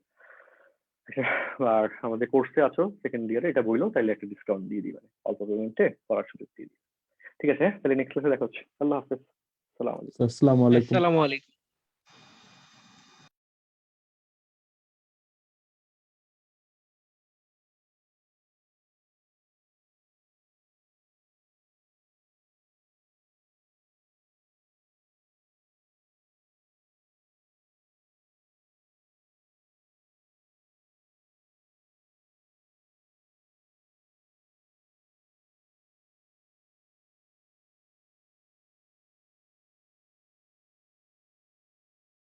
আর আমাদের কোর্সে আছো সেকেন্ড ইয়ারে, এটা বললো তাইলে একটা ডিসকাউন্ট দিয়ে দিবেন, অল্প পেমেন্টে করার সুযোগ দিয়ে দিবেন, ঠিক আছে? তাহলে নেক্সট ক্লাসে দেখা হচ্ছে। আল্লাহ হাফেজ, আসসালামু আলাইকুম। আসসালামু আলাইকুম। আসসালামু আলাইকুম।